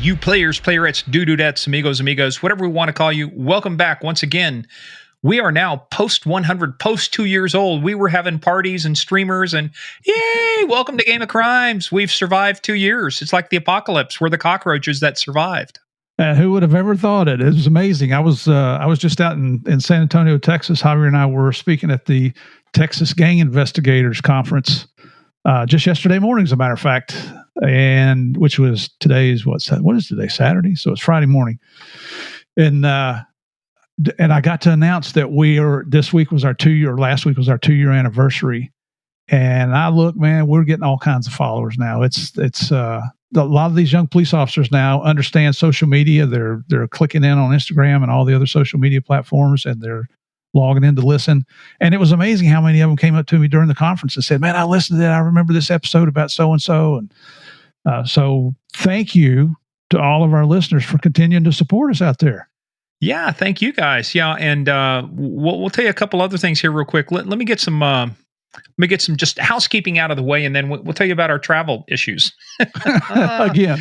you players, playerettes, dudettes, amigos, whatever we want to call you. Welcome back once again. We are now post 100, post 2 years old. We were having parties and streamers and yay, welcome to Game of Crimes. We've survived 2 years. It's like the apocalypse. We're the cockroaches that survived. Who would have ever thought it? It was amazing. I was just out in San Antonio, Texas. Javier and I were speaking at the Texas Gang Investigators Conference just yesterday morning, as a matter of fact, and which was what is today? Saturday. So it's Friday morning, and I got to announce that last week was our 2 year anniversary. And I look, man, we're getting all kinds of followers now. It's a lot of these young police officers now understand social media. They're clicking in on Instagram and all the other social media platforms, and they're logging in to listen. And it was amazing how many of them came up to me during the conference and said, man, I listened to that. I remember this episode about so-and-so. And so thank you to all of our listeners for continuing to support us out there. Yeah, thank you guys. Yeah, and we'll tell you a couple other things here real quick. Let me get some just housekeeping out of the way, and then we'll tell you about our travel issues. Again,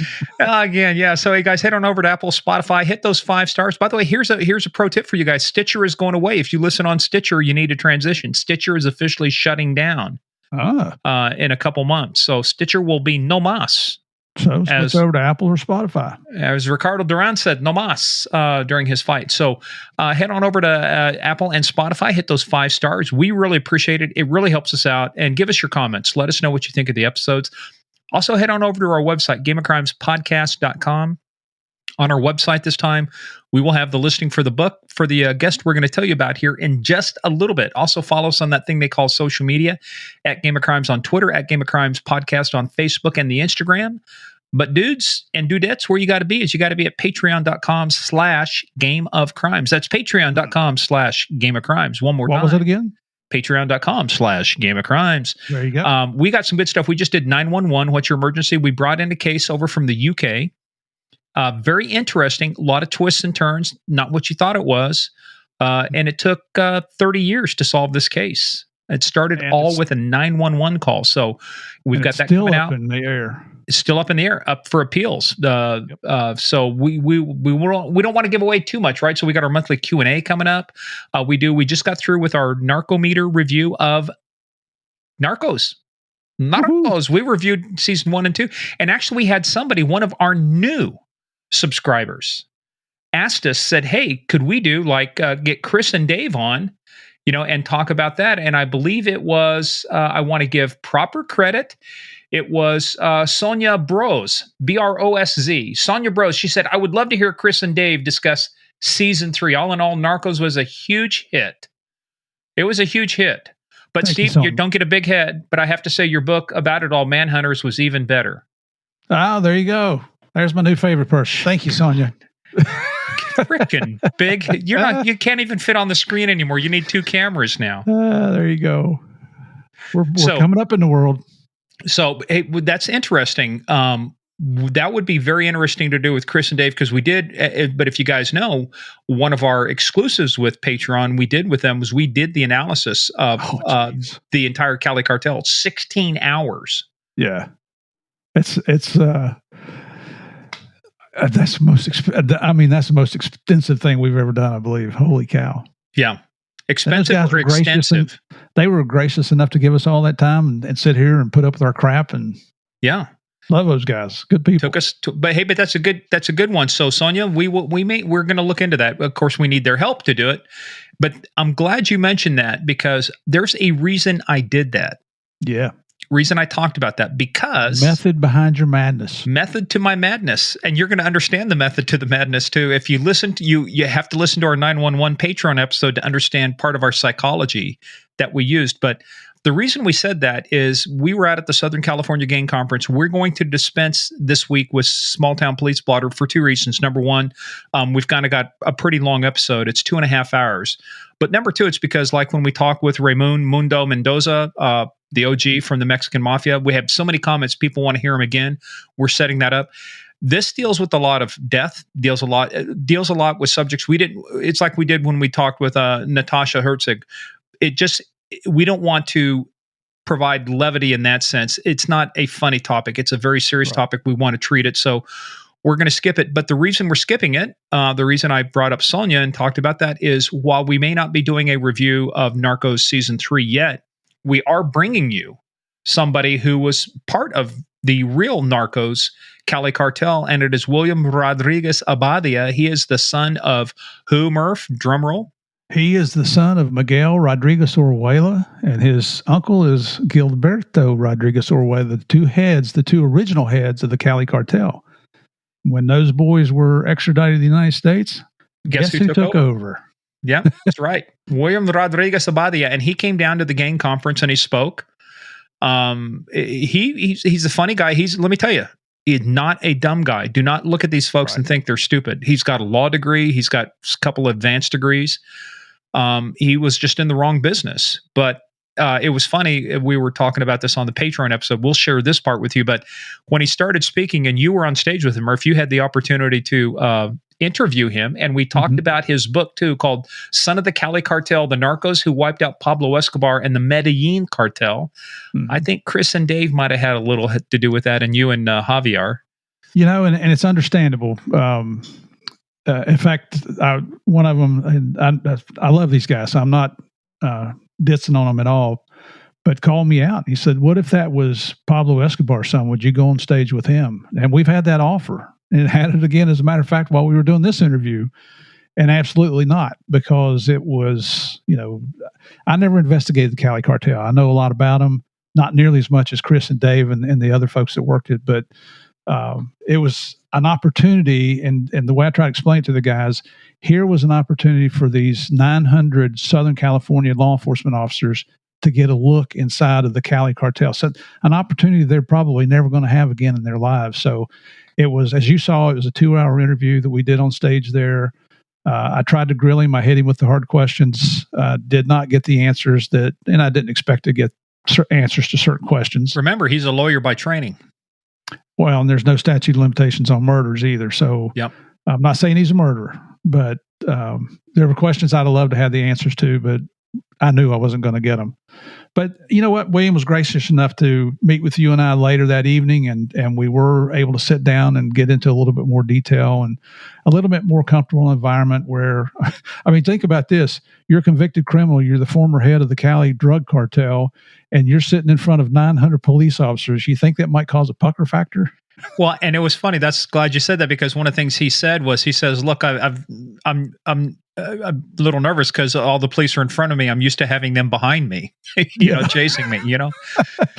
yeah. So, hey guys, head on over to Apple, Spotify, hit those 5 stars. By the way, here's a pro tip for you guys. Stitcher is going away. If you listen on Stitcher, you need to transition. Stitcher is officially shutting down in a couple months. So Stitcher will be no mas. So switch over to Apple or Spotify. As Ricardo Duran said, no mas during his fight. So head on over to Apple and Spotify. Hit those 5 stars. We really appreciate it. It really helps us out. And give us your comments. Let us know what you think of the episodes. Also, head on over to our website, gameofcrimespodcast.com. On our website this time, we will have the listing for the book for the guest we're going to tell you about here in just a little bit. Also, follow us on that thing they call social media, at Game of Crimes on Twitter, at Game of Crimes Podcast on Facebook and the Instagram. But dudes and dudettes, where you got to be is you got to be at patreon.com/Game of Crimes. That's patreon.com/Game of Crimes. One more time. What was it again? Patreon.com/Game of Crimes. There you go. We got some good stuff. We just did 911. What's your emergency? We brought in a case over from the UK. Very interesting. A lot of twists and turns. Not what you thought it was. And it took 30 years to solve this case. It started with a 911 call. So we've got that coming out. Still up in the air. It's still up in the air, up for appeals. So we don't want to give away too much, right? So we got our monthly Q&A coming up. We just got through with our Narcometer review of Narcos. Woohoo. We reviewed season 1 and 2. And actually we had one of our new subscribers asked us, said, hey, could we do get Chris and Dave on, and talk about that? And I believe it was, I want to give proper credit. It was Sonia Bros, Brosz. Sonia Bros. She said, I would love to hear Chris and Dave discuss season 3. All in all, Narcos was a huge hit. It was a huge hit. But Steve, you don't get a big head, but I have to say your book about it all, Manhunters, was even better. Oh, there you go. There's my new favorite person. Thank you, Sonia. Freaking big. You can't even fit on the screen anymore. You need 2 cameras now. There you go. We're coming up in the world. So hey, that's interesting. That would be very interesting to do with Chris and Dave, because we did. But if you guys know, one of our exclusives with Patreon, we did the analysis of the entire Cali Cartel, 16 hours. Yeah, it's that's the most extensive thing we've ever done, I believe. Holy cow! Yeah. Expensive or extensive. They were gracious enough to give us all that time and sit here and put up with our crap. And yeah, love those guys. Good people. But that's a good one. So Sonia, we're going to look into that. Of course, we need their help to do it. But I'm glad you mentioned that, because there's a reason I did that. Yeah. Reason I talked about that, because method behind your madness. Method to my madness. And you're going to understand the method to the madness too. If you listen to you have to listen to our 911 Patreon episode to understand part of our psychology that we used. But the reason we said that is we were out at the Southern California Gang Conference. We're going to dispense this week with Small Town Police Blotter for 2 reasons. Number one, we've kind of got a pretty long episode. It's 2.5 hours. But number 2, it's because like when we talk with Raymun Mundo Mendoza, the OG from the Mexican Mafia, we have so many comments. People want to hear him again. We're setting that up. This deals with a lot of death, deals a lot with subjects it's like we did when we talked with Natasha Herzig. We don't want to provide levity in that sense. It's not a funny topic. It's a very serious topic. We want to treat it. So we're going to skip it. But the reason we're skipping it, the reason I brought up Sonia and talked about that is while we may not be doing a review of Narcos Season 3 yet, we are bringing you somebody who was part of the real Narcos Cali Cartel, and it is William Rodriguez Abadia. He is the son of who, Murph? Drumroll. He is the son of Miguel Rodríguez Orejuela, and his uncle is Gilberto Rodriguez Orejuela, the two original heads of the Cali Cartel. When those boys were extradited to the United States, guess who took over? Yeah, that's right. William Rodriguez Abadia, and he came down to the gang conference and he spoke. He's a funny guy. Let me tell you, he's not a dumb guy. Do not look at these folks and think they're stupid. He's got a law degree. He's got a couple of advanced degrees. He was just in the wrong business. But it was funny. We were talking about this on the Patreon episode. We'll share this part with you. But when he started speaking and you were on stage with him, or if you had the opportunity to interview him, and we talked about his book too, called Son of the Cali Cartel, the Narcos Who Wiped Out Pablo Escobar and the Medellin Cartel. I think Chris and Dave might have had a little to do with that, and you and Javier. You know, and it's understandable. In fact, one of them, and I love these guys, so I'm not ditsing on them at all, but called me out. He said, what if that was Pablo Escobar's son? Would you go on stage with him? And we've had that offer. And had it again, as a matter of fact, while we were doing this interview. And absolutely not, because it was, I never investigated the Cali Cartel. I know a lot about them, not nearly as much as Chris and Dave and the other folks that worked it, but it was an opportunity. And the way I try to explain it to the guys, here was an opportunity for these 900 Southern California law enforcement officers to get a look inside of the Cali Cartel. So an opportunity they're probably never going to have again in their lives. So it was, as you saw, it was a 2-hour interview that we did on stage there. I tried to grill him. I hit him with the hard questions. Did not get the answers and I didn't expect to get answers to certain questions. Remember, he's a lawyer by training. Well, and there's no statute of limitations on murders either. So I'm not saying he's a murderer, but there were questions I'd have loved to have the answers to, but I knew I wasn't going to get them. But you know what? William was gracious enough to meet with you and I later that evening, and we were able to sit down and get into a little bit more detail and a little bit more comfortable environment where, I mean, think about this. You're a convicted criminal. You're the former head of the Cali drug cartel, and you're sitting in front of 900 police officers. You think that might cause a pucker factor? Well, and it was funny. That's glad you said that, because one of the things he said was, he says, look, I'm a little nervous because all the police are in front of me. I'm used to having them behind me, chasing me,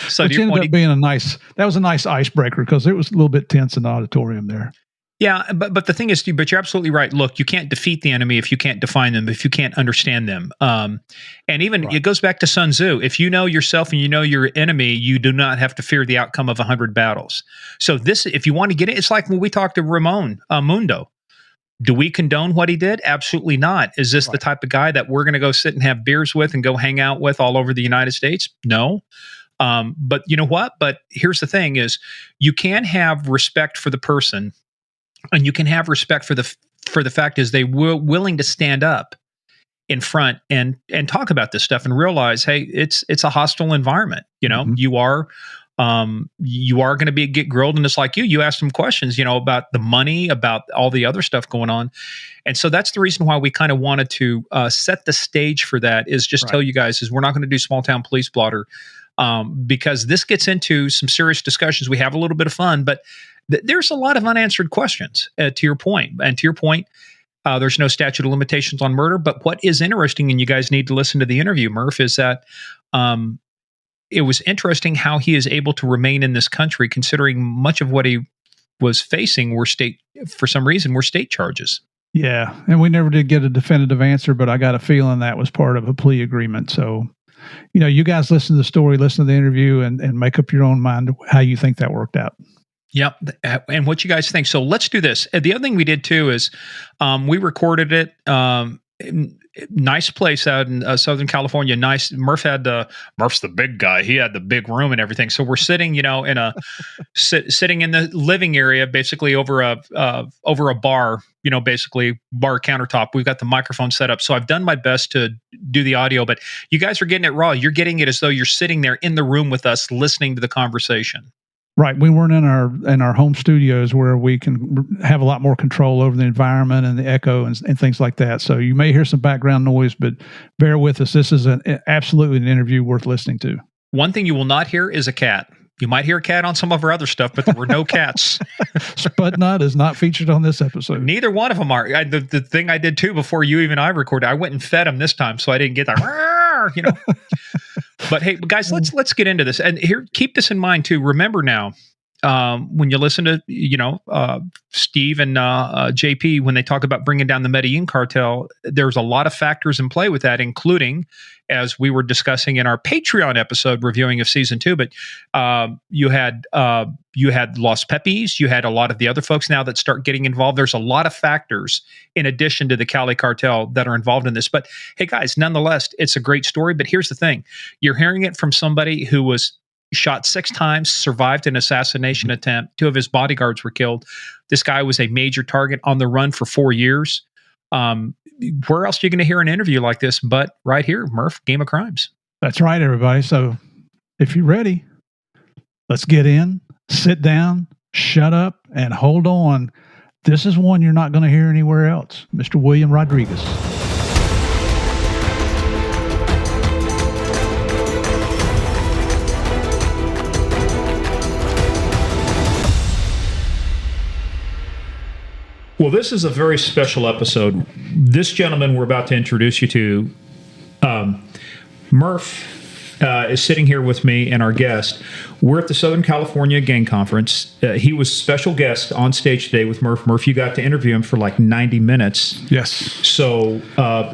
So which ended up being that was a nice icebreaker, because it was a little bit tense in the auditorium there. Yeah, but the thing is, but you're absolutely right. Look, you can't defeat the enemy if you can't define them, if you can't understand them. And even it goes back to Sun Tzu. If you know yourself and you know your enemy, you do not have to fear the outcome of 100 battles. So this, if you want to get it, it's like when we talked to Ramon Mundo. Do we condone what he did? Absolutely not. Is this the type of guy that we're going to go sit and have beers with and go hang out with all over the United States? No. But you know what? But here's the thing is, you can have respect for the person, and you can have respect for the fact is they were willing to stand up in front and talk about this stuff and realize, hey, it's a hostile environment. You are going to get grilled, and it's like you ask them questions, about the money, about all the other stuff going on. And so that's the reason why we kind of wanted to set the stage for that, is just tell you guys is we're not going to do small town police blotter, because this gets into some serious discussions. We have a little bit of fun, but there's a lot of unanswered questions to your point. And to your point, there's no statute of limitations on murder. But what is interesting, and you guys need to listen to the interview, Murph, is that it was interesting how he is able to remain in this country, considering much of what he was facing were state charges. Yeah, and we never did get a definitive answer, but I got a feeling that was part of a plea agreement. So, you guys listen to the story, listen to the interview, and make up your own mind how you think that worked out. Yep. And what you guys think. So let's do this. The other thing we did too is we recorded it. Nice place out in Southern California. Nice. Murph's the big guy. He had the big room and everything. So we're sitting, sitting in the living area, basically over a bar, basically bar countertop. We've got the microphone set up. So I've done my best to do the audio, but you guys are getting it raw. You're getting it as though you're sitting there in the room with us, listening to the conversation. Right. We weren't in our home studios where we can have a lot more control over the environment and the echo and things like that. So you may hear some background noise, but bear with us. This is absolutely an interview worth listening to. One thing you will not hear is a cat. You might hear a cat on some of our other stuff, but there were no cats. Spudnut is not featured on this episode. Neither one of them are. The thing I did too before you even I recorded, I went and fed them this time, so I didn't get that. You know. But hey, guys, let's get into this. And here, keep this in mind too. Remember now, when you listen to Steve and JP when they talk about bringing down the Medellin cartel, there's a lot of factors in play with that, including, as we were discussing in our Patreon episode reviewing of season 2. But you had Los Pepis, you had a lot of the other folks now that start getting involved. There's a lot of factors in addition to the Cali Cartel that are involved in this. But hey, guys, nonetheless, it's a great story. But here's the thing: you're hearing it from somebody who was shot 6 times, survived an assassination attempt. 2 of his bodyguards were killed. This guy was a major target, on the run for 4 years. Where else are you going to hear an interview like this but right here, Murph, Game of Crimes? That's right, everybody. So if you're ready, let's get in, sit down, shut up, and hold on. This is one you're not going to hear anywhere else. Mr. William Rodriguez. Well, this is a very special episode. This gentleman we're about to introduce you to, Murph, is sitting here with me and our guest. We're at the Southern California Gang Conference. He was special guest on stage today with Murph. Murph, you got to interview him for like 90 minutes. Yes. So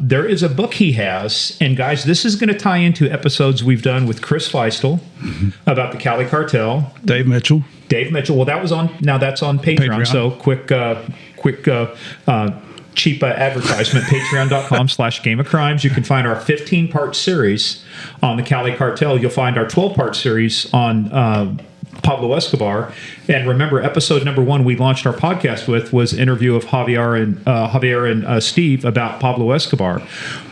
there is a book he has. And guys, this is going to tie into episodes we've done with Chris Feistel about the Cali Cartel. Dave Mitchell. Well, that was on. Now that's on Patreon. So quick, cheap advertisement. Patreon.com/Game of Crimes. You can find our 15-part series on the Cali Cartel. You'll find our 12-part series on Pablo Escobar. And remember, episode number 1 we launched our podcast with was an interview of Javier and Steve about Pablo Escobar.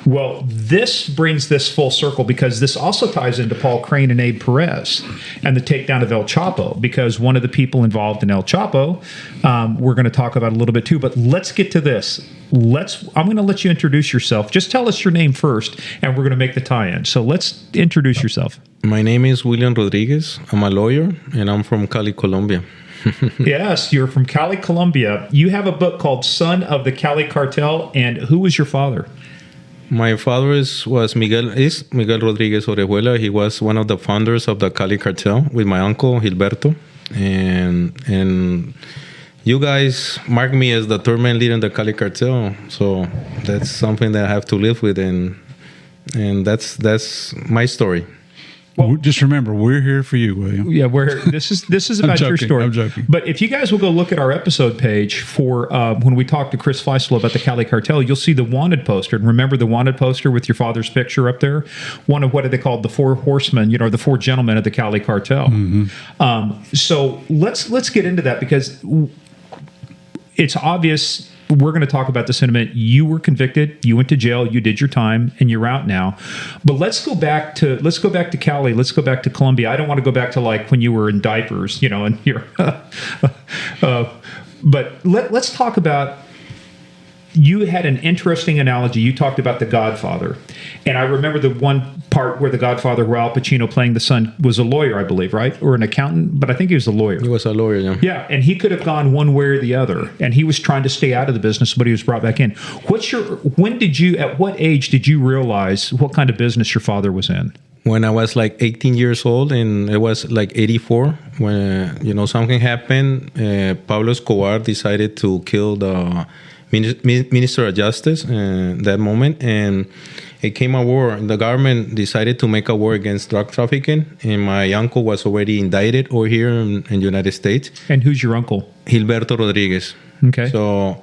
Well, this brings this full circle because this also ties into Paul Crane and Abe Perez and the takedown of El Chapo, because one of the people involved in El Chapo, we're going to talk about a little bit too. But let's get to this. I'm going to let you introduce yourself. Just tell us your name first, and we're going to make the tie-in. So let's introduce yourself. My name is William Rodriguez. I'm a lawyer, and I'm from Cali, Colombia. Yes, you're from Cali, Colombia. You have a book called Son of the Cali Cartel, and who was your father? My father is Miguel Rodríguez Orejuela. He was one of the founders of the Cali Cartel with my uncle Gilberto, and you guys mark me as the third man leader in the Cali Cartel. So that's something that I have to live with, and that's my story. Well, just remember, we're here for you, William. Yeah, this is about your story. I'm joking. But if you guys will go look at our episode page for when we talked to Chris Feistel about the Cali Cartel, you'll see the wanted poster. And remember the wanted poster with your father's picture up there? One of what are they called? The 4 horsemen, the 4 gentlemen of the Cali Cartel. Mm-hmm. So let's get into that, because it's obvious. We're going to talk about this in a minute. You were convicted. You went to jail. You did your time, and you're out now. But let's go back to Cali. Let's go back to Colombia. I don't want to go back to like when you were in diapers, and you're. But let's talk about. You had an interesting analogy. You talked about The Godfather. And I remember the one part where The Godfather, where Al Pacino playing the son, was a lawyer, I believe, right? Or an accountant, but I think he was a lawyer. He was a lawyer, yeah. Yeah, and he could have gone one way or the other. And he was trying to stay out of the business, but he was brought back in. At what age did you realize what kind of business your father was in? When I was like 18 years old, and it was like 84, when, something happened. Pablo Escobar decided to kill the Minister of Justice that moment, and it came a war. The government decided to make a war against drug trafficking, and my uncle was already indicted over here in the United States. And who's your uncle? Gilberto Rodriguez. Okay. So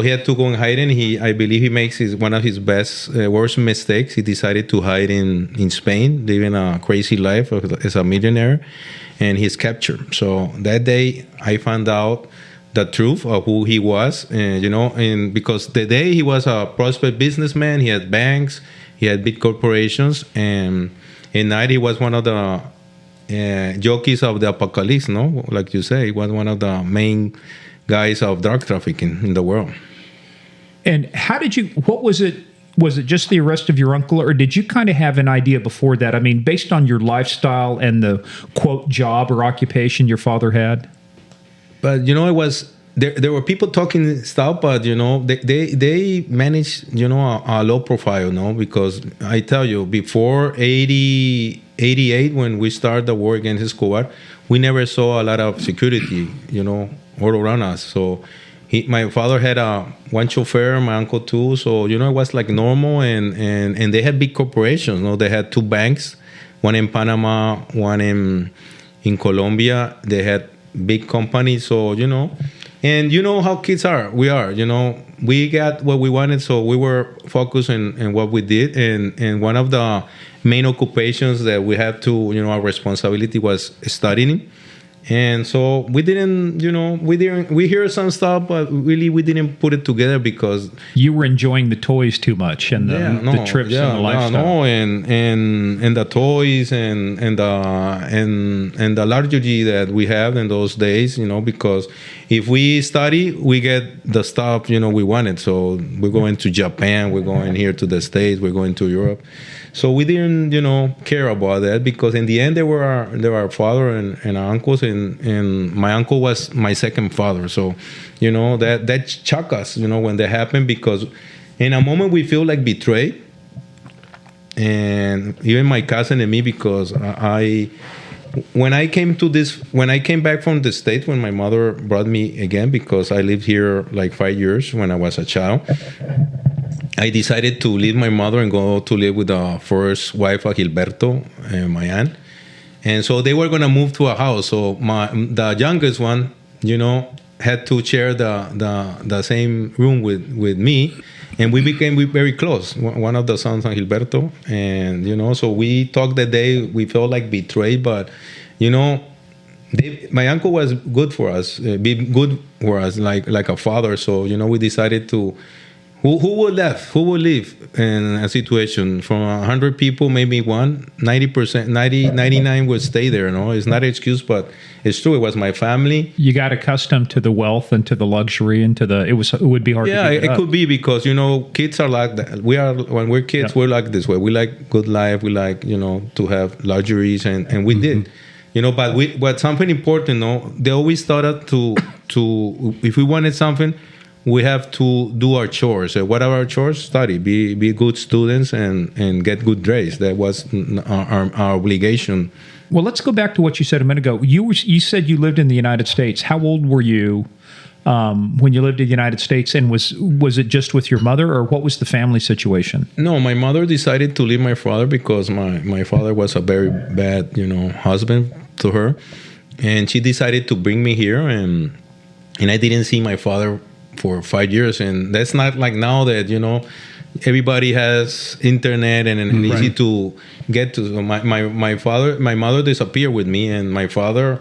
he had to go in hiding. I believe he makes one of his worst mistakes. He decided to hide in Spain, living a crazy life as a millionaire, and he's captured. So that day, I found out the truth of who he was, and because the day he was a prosperous businessman, he had banks, he had big corporations, and at night he was one of the jockeys of the apocalypse, no? Like you say, he was one of the main guys of drug trafficking in the world. And how did you, what was it? Was it just the arrest of your uncle, or did you kind of have an idea before that? I mean, based on your lifestyle and the, quote, job or occupation your father had? But, it was, there were people talking stuff, but, they managed, a low profile, because I tell you, before 88, when we started the war against Escobar, we never saw a lot of security, all around us. So my father had one chauffeur, my uncle too. So, it was like normal. And they had big corporations. They had two banks, one in Panama, one in Colombia. They had big companies. So, and how kids are. We got what we wanted. So we were focused on what we did. And one of the main occupations that we had to, our responsibility was studying. And so we didn't, we hear some stuff, but really we didn't put it together because you were enjoying the toys too much and the trips and the lifestyle. And the toys and the luxury that we have in those days, because if we study, we get the stuff, we wanted. So we're going to Japan, we're going here to the States, we're going to Europe. So we didn't, care about that because in the end, they were our father and our uncles, and my uncle was my second father. So, that shocked us, when that happened, because in a moment we feel like betrayed, and even my cousin and me, because when I came back from the States, when my mother brought me again, because I lived here like 5 years when I was a child. I decided to leave my mother and go to live with the first wife, Gilberto, my aunt. And so they were going to move to a house. So the youngest one, had to share the same room with me. And we became very close, one of the sons, Gilberto. And, so we talked that day. We felt like betrayed. But, my uncle was good for us, like a father. So, we decided to... Who would leave in a situation from 100 people, maybe 90%, 99 would stay there. It's not an excuse, but it's true. It was my family. You got accustomed to the wealth and to the luxury and to it would be hard. Yeah, to it could be because kids are like that. When we're kids, we're like this way. We like good life. We like to have luxuries, and we did. But something important. They always thought to if we wanted something, we have to do our chores. What are our chores? Study, be good students, and get good grades. That was our obligation. Well, let's go back to what you said a minute ago. You said you lived in the United States. How old were you when you lived in the United States? And was it just with your mother, or what was the family situation? No, my mother decided to leave my father because my father was a very bad, husband to her, and she decided to bring me here, and I didn't see my father for 5 years. And that's not like now that everybody has internet and easy to get to. So my mother disappeared with me, and my father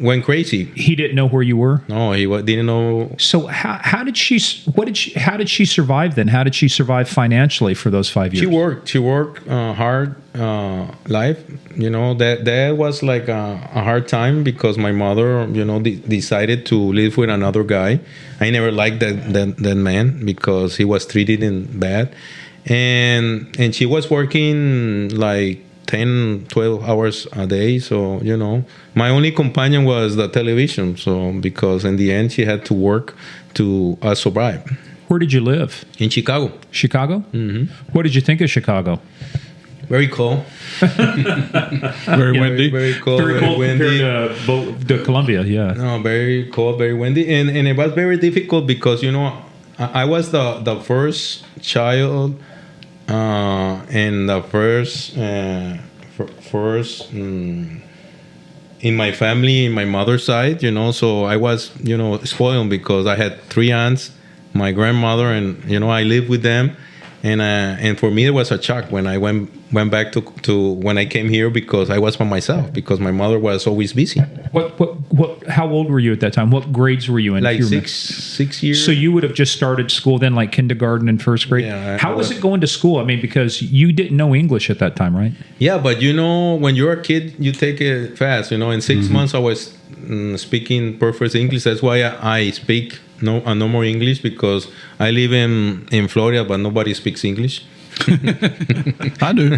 went crazy. He didn't know where you were? No, he didn't know. So how did she survive then? How did she survive financially for those 5 years? She worked hard life. That was like a hard time because my mother, decided to live with another guy. I never liked that man because he was treated bad, and she was working like 10, 12 hours a day. So, my only companion was the television. So, because in the end, she had to work to survive. Where did you live? In Chicago. Chicago? Mm-hmm. What did you think of Chicago? Very cold. Very windy. Very cold. Very cold windy. compared to Colombia, yeah. No, very cold, very windy. And it was very difficult because, I was the first child and the first in my family, in my mother's side, so I was, spoiled because I had 3 aunts, my grandmother, and, I lived with them. And for me, it was a shock when I went back to when I came here, because I was by myself, because my mother was always busy. How old were you at that time? What grades were you in? Like 6 years. So you would have just started school then, like kindergarten and first grade? Yeah. How was it going to school? I mean, because you didn't know English at that time, right? Yeah, but when you're a kid, you take it fast. In 6 months, I was speaking perfect English. That's why I speak no more English, because I live in Florida, but nobody speaks English. I do.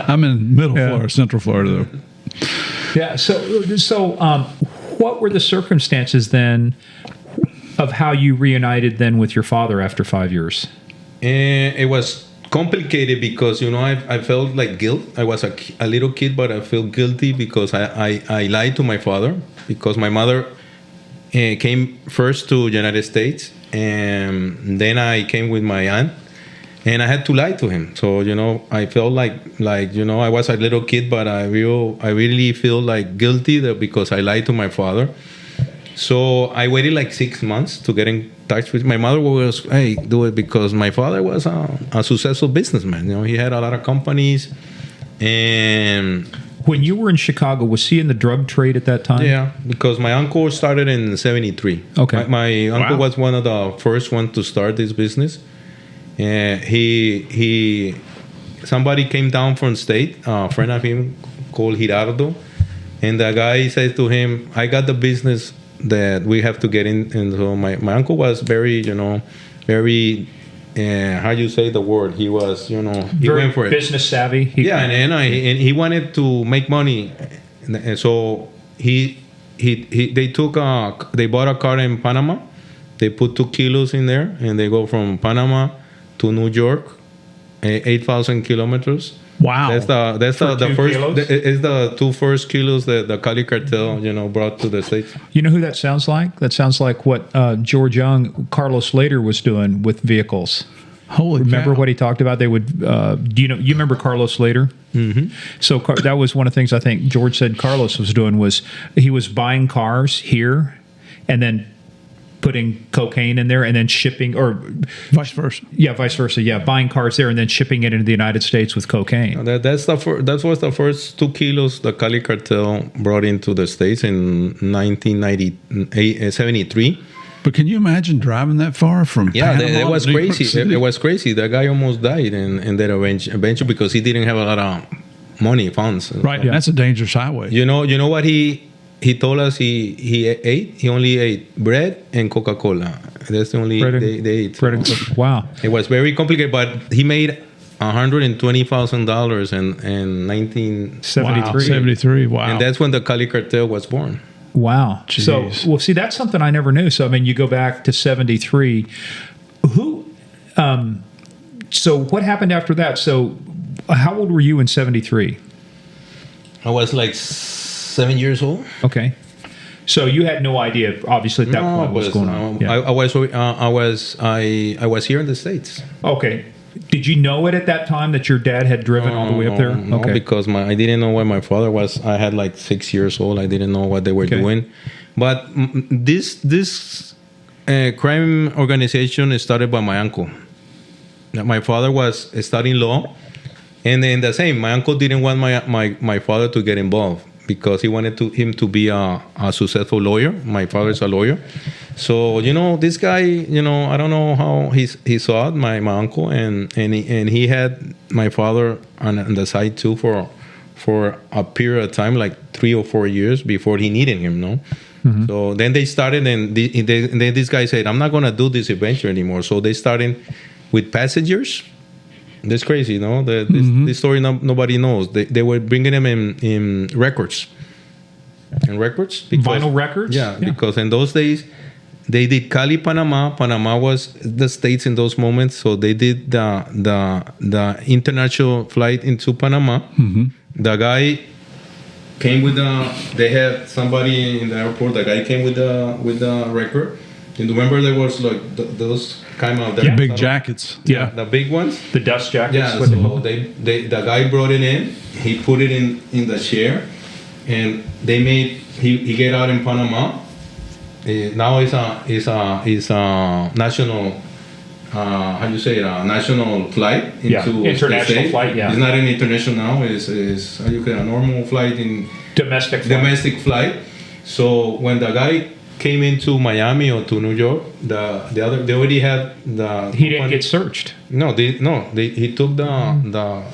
I'm in middle Florida, Central Florida, though. Yeah. So, what were the circumstances then of how you reunited then with your father after 5 years? It was complicated because I felt like guilt. I was a little kid, but I felt guilty because I lied to my father, because my mother came first to the United States, and then I came with my aunt, and I had to lie to him. So I felt like I was a little kid, but I really feel like guilty because I lied to my father. So I waited like 6 months to get in touch with my mother. Was, hey, do it, because my father was a successful businessman. He had a lot of companies. And when you were in Chicago, was he in the drug trade at that time? Yeah, because my uncle started in 73. Okay. My uncle was one of the first ones to start this business. Somebody came down from state, a friend of him called Girardo, and the guy said to him, I got the business that we have to get in. And so my uncle was very, very, how you say the word? He was, he very went for it. Business savvy. And he wanted to make money. And so they bought a car in Panama. They put 2 kilos in there, and they go from Panama to New York, 8,000 kilometers. Wow. That's the first. Kilos? It's the 2 first kilos that the Cali Cartel, brought to the States. You know who that sounds like? That sounds like what George Young, Carlos Slater was doing with vehicles. Holy Remember cow. what he talked about? They would. You remember Carlos Slater? Mm-hmm. So that was one of the things I think George said Carlos was doing was he was buying cars here, and then putting cocaine in there and then shipping, or vice versa. Yeah, vice versa. Yeah, buying cars there and then shipping it into the United States with cocaine. That was the first 2 kilos the Cali Cartel brought into the States in 1973. But can you imagine driving that far from Panama? It was to New York crazy. City? It was crazy. That guy almost died in that eventually because he didn't have a lot of funds. Right, yeah. That's a dangerous highway. You know what he told us he ate? He only ate bread and Coca-Cola. That's the only they ate. Wow. It was very complicated, but he made $120,000 in 1973. 73, wow. And that's when the Cali Cartel was born. Wow. Jeez. So, see, that's something I never knew. So, I mean, you go back to 73. So what happened after that? So how old were you in 73? I was like 7 years old. Okay. So you had no idea, obviously, at that point what was going on. Yeah. I was here in the States. Okay. Did you know it at that time that your dad had driven all the way up there? No, okay. Because I didn't know where my father was. I had like 6 years old. I didn't know what they were doing. But this crime organization started by my uncle. My father was studying law, and then the same. My uncle didn't want my father to get involved because he wanted him to be a successful lawyer. My father is a lawyer. So, this guy, I don't know how he saw it, my uncle, and he had my father on the side too for a period of time, like 3 or 4 years before he needed him, no? Mm-hmm. So then they started, and then this guy said, I'm not going to do this adventure anymore. So they started with passengers. That's crazy, no? This story nobody knows. They were bringing them in records. Vinyl records? Yeah, because in those days, they did Cali, Panama. Panama was the States in those moments, so they did the international flight into Panama. Mm-hmm. The guy came with they had somebody in the airport. The guy came with the record. And remember there was like those kind of big jackets. Yeah, the big ones. The dust jackets. Yeah, so the guy brought it in. He put it in the chair, and they made he get out in Panama. Now it's a national how you say it, a national flight into international flight. Yeah, it's not an international now. It's how you call it, a normal flight in domestic flight. So when the guy came into Miami or to New York, they already had the. He didn't get searched. No, he took the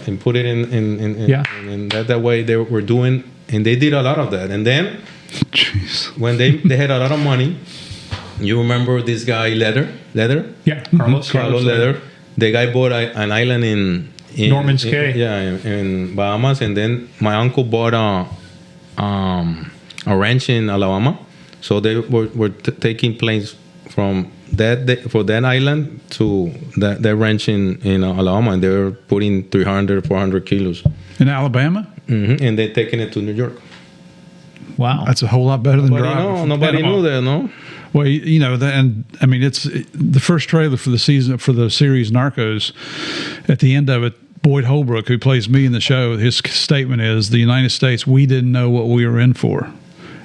and put it in that way they were doing, and they did a lot of that. And then, when they had a lot of money, you remember this guy Leather? Yeah, Carlos Leather. The guy bought an island in Norman's Cay. In Bahamas, and then my uncle bought a ranch in Alabama. So they were taking planes from that island to that ranch in Alabama, and they were putting 300, 400 kilos. In Alabama? Mm-hmm. And they're taking it to New York. Wow. That's a whole lot better than driving. Nobody knew that, no? Well, it's the first trailer for the season, for the series Narcos. At the end of it, Boyd Holbrook, who plays me in the show, his statement is, the United States, we didn't know what we were in for.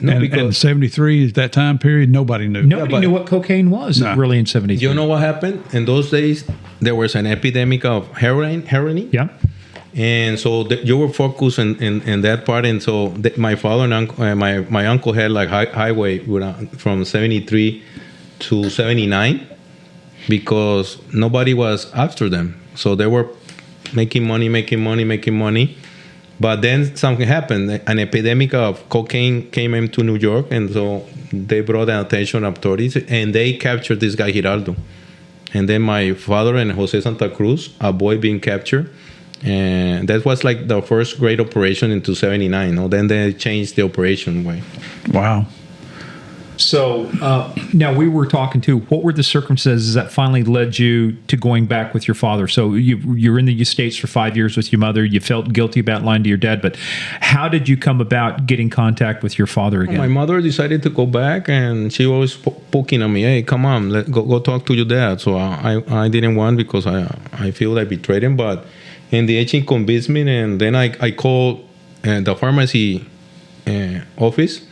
No, and 73, at that time period, nobody knew. Nobody knew what cocaine was, really, in 73. You know what happened? In those days, there was an epidemic of heroin. Yeah. And so you were focused in that part. And so my father and uncle, my uncle had like highway from 73 to 79 because nobody was after them. So they were making money. But then something happened. An epidemic of cocaine came into New York, and so they brought the attention of authorities, and they captured this guy Giraldo. And then my father and Jose Santa Cruz, a boy being captured, and that was like the first great operation into 79. No? Then they changed the operation way. Wow. So now we were talking too. What were the circumstances that finally led you to going back with your father? So you're in the States for 5 years with your mother. You felt guilty about lying to your dad, but how did you come about getting contact with your father again? My mother decided to go back, and she was poking at me. Hey, come on, go talk to your dad. So I didn't want because I feel I betrayed him. But in the agent convinced me, and then I called the pharmacy office.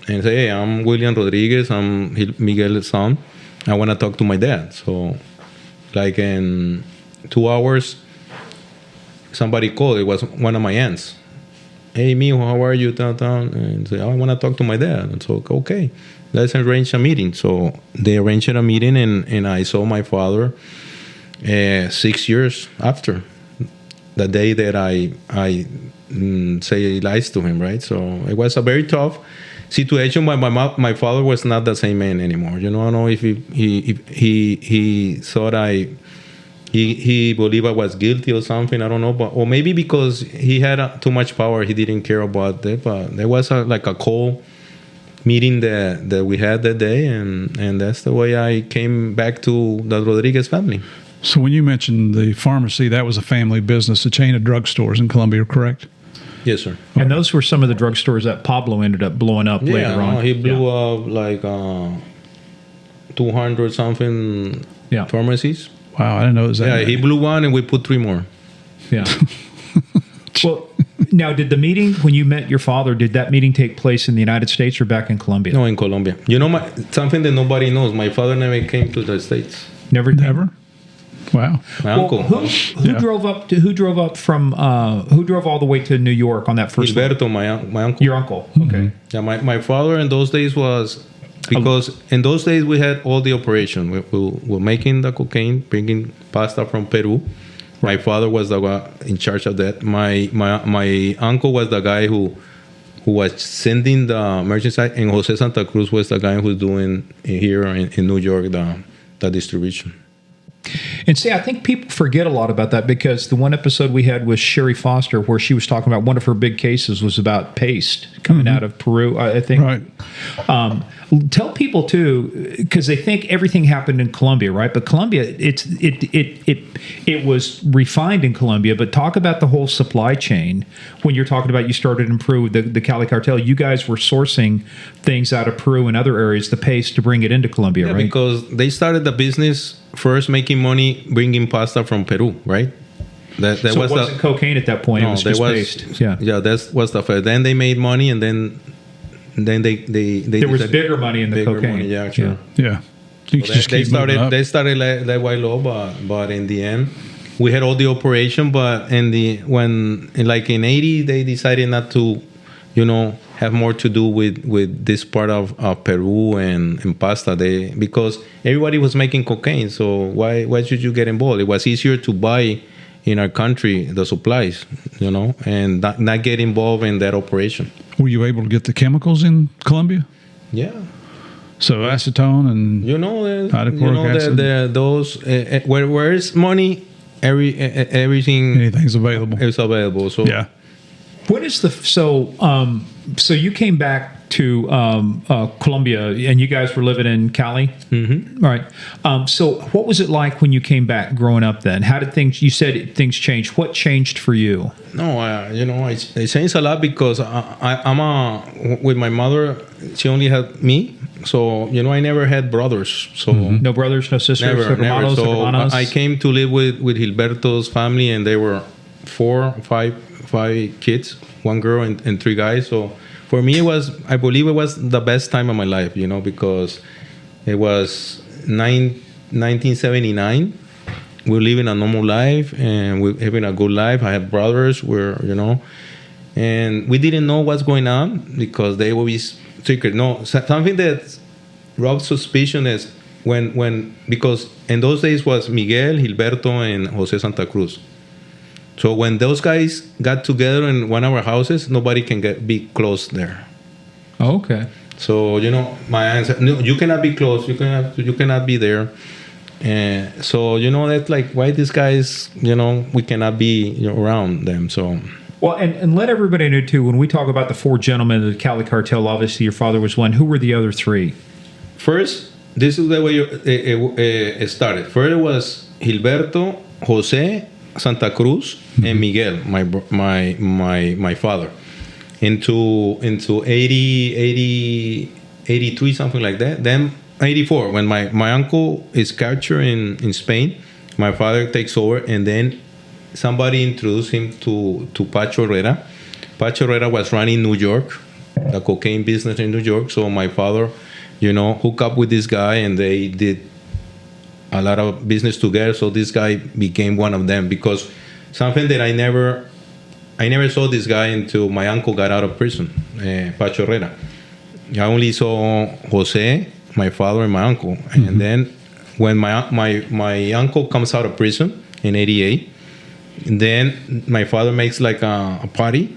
And say, hey, I'm William Rodriguez. I'm Miguel's son. I want to talk to my dad. So, like in 2 hours, somebody called. It was one of my aunts. Hey, mijo, how are you? And say, I want to talk to my dad. And so, okay, let's arrange a meeting. So they arranged a meeting, and I saw my father 6 years after the day that I say lies to him, right? So it was a very tough situation. My father was not the same man anymore. You know, I don't know if he thought he believed I was guilty or something. I don't know, or maybe because he had too much power, he didn't care about that. But there was like a cold meeting that we had that day, and that's the way I came back to the Rodriguez family. So when you mentioned the pharmacy, that was a family business, a chain of drugstores in Colombia, correct? Yes, sir. And those were some of the drugstores that Pablo ended up blowing up later on. He blew up like 200 something pharmacies. Wow, I didn't know it was that. Yeah, he blew one, and we put 3 more. Yeah. Well, now, did the meeting, when you met your father, did that meeting take place in the United States or back in Colombia? No, in Colombia. You know, something that nobody knows. My father never came to the States. Never? Wow. My uncle. Who drove up who drove all the way to New York on that first Gilberto, my uncle. Your uncle. Okay. Yeah, my father in those days was, because in those days we had all the operation. We were making the cocaine, bringing pasta from Peru. My father was the guy in charge of that. My uncle was the guy who was sending the merchandise, and Jose Santa Cruz was the guy who's doing here in New York the distribution. And see, I think people forget a lot about that, because the one episode we had was Sherry Foster, where she was talking about one of her big cases was about paste coming out of Peru, I think. Right. Tell people too, because they think everything happened in Colombia, right? But Colombia, it was refined in Colombia. But talk about the whole supply chain. When you're talking about you started in Peru, the Cali Cartel, you guys were sourcing things out of Peru and other areas, the paste, to bring it into Colombia, right? Because they started the business first making money bringing pasta from Peru, right? So it wasn't cocaine at that point. No, it was just paste. Yeah, that was the first. Then they made money, and then they there was bigger money in the cocaine. Money, yeah, sure. Yeah. You could just keep moving up. They started that white low, but in the end, we had all the operation. But in 80, they decided not to, have more to do with this part of Peru and Pasta. Because everybody was making cocaine. So why should you get involved? It was easier to buy in our country the supplies, and not get involved in that operation. Were you able to get the chemicals in Colombia? Yeah. So acetone and hydrochloric acid. Those where is money, anything's available. It's available. So yeah. What is so you came back to Colombia and you guys were living in Cali? Mm-hmm. All right. So what was it like when you came back growing up then? How did you said things changed. What changed for you? No, it changed a lot because I'm with my mother, she only had me. So, I never had brothers. So no brothers, no sisters, never. So hermanos? I came to live with Gilberto's family, and they were five kids, one girl and three guys. So for me, I believe it was the best time of my life, because it was 1979. We're living a normal life and we're having a good life. I had brothers, and we didn't know what's going on because they always secret. No, something that Rob's suspicion is because in those days was Miguel, Gilberto, and Jose Santa Cruz. So when those guys got together in one of our houses, nobody can be close there. Oh, okay. So my answer, no, you cannot be close. You cannot be there. And so that's like why these guys, we cannot be around them. So. Well, and let everybody know, too, when we talk about the four gentlemen of the Cali Cartel, obviously your father was one. Who were the other three? First, this is the way it started. First, it was Gilberto, Jose, Santa Cruz, and Miguel, my father. Into 83, something like that. Then 84, when my uncle is captured in Spain, my father takes over, and then somebody introduced him to Pacho Herrera. Pacho Herrera was running New York, the cocaine business in New York. So my father, hooked up with this guy, and they did a lot of business together. So this guy became one of them, because something that I never saw this guy until my uncle got out of prison, Pacho Herrera. I only saw Jose, my father, and my uncle. Mm-hmm. And then when my uncle comes out of prison in 88, then my father makes like a party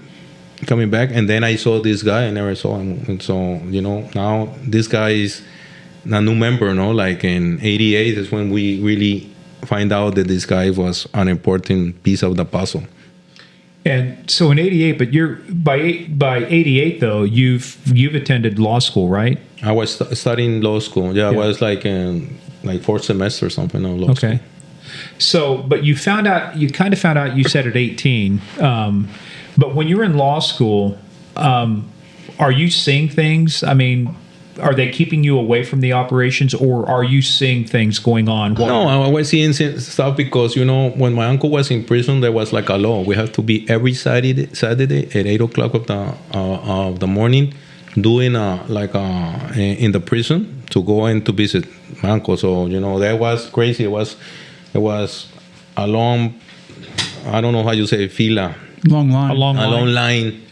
coming back, and then I saw this guy. I never saw him. And so, now this guy is a new member, like in 88 is when we really find out that this guy was an important piece of the puzzle. And so in 88, but you're by 88 though, you've attended law school, right? I was studying law school. Yeah, I was like in fourth semester or something of law school. So, but you kind of found out, you said at 18, but when you're in law school, are you seeing things? I mean, are they keeping you away from the operations, or are you seeing things going on? No, I was seeing stuff because, when my uncle was in prison, there was like a law. We have to be every Saturday at 8 o'clock of the morning doing in the prison to go in to visit my uncle. So, that was crazy. It was a long, I don't know how you say, fila. Long line. A long line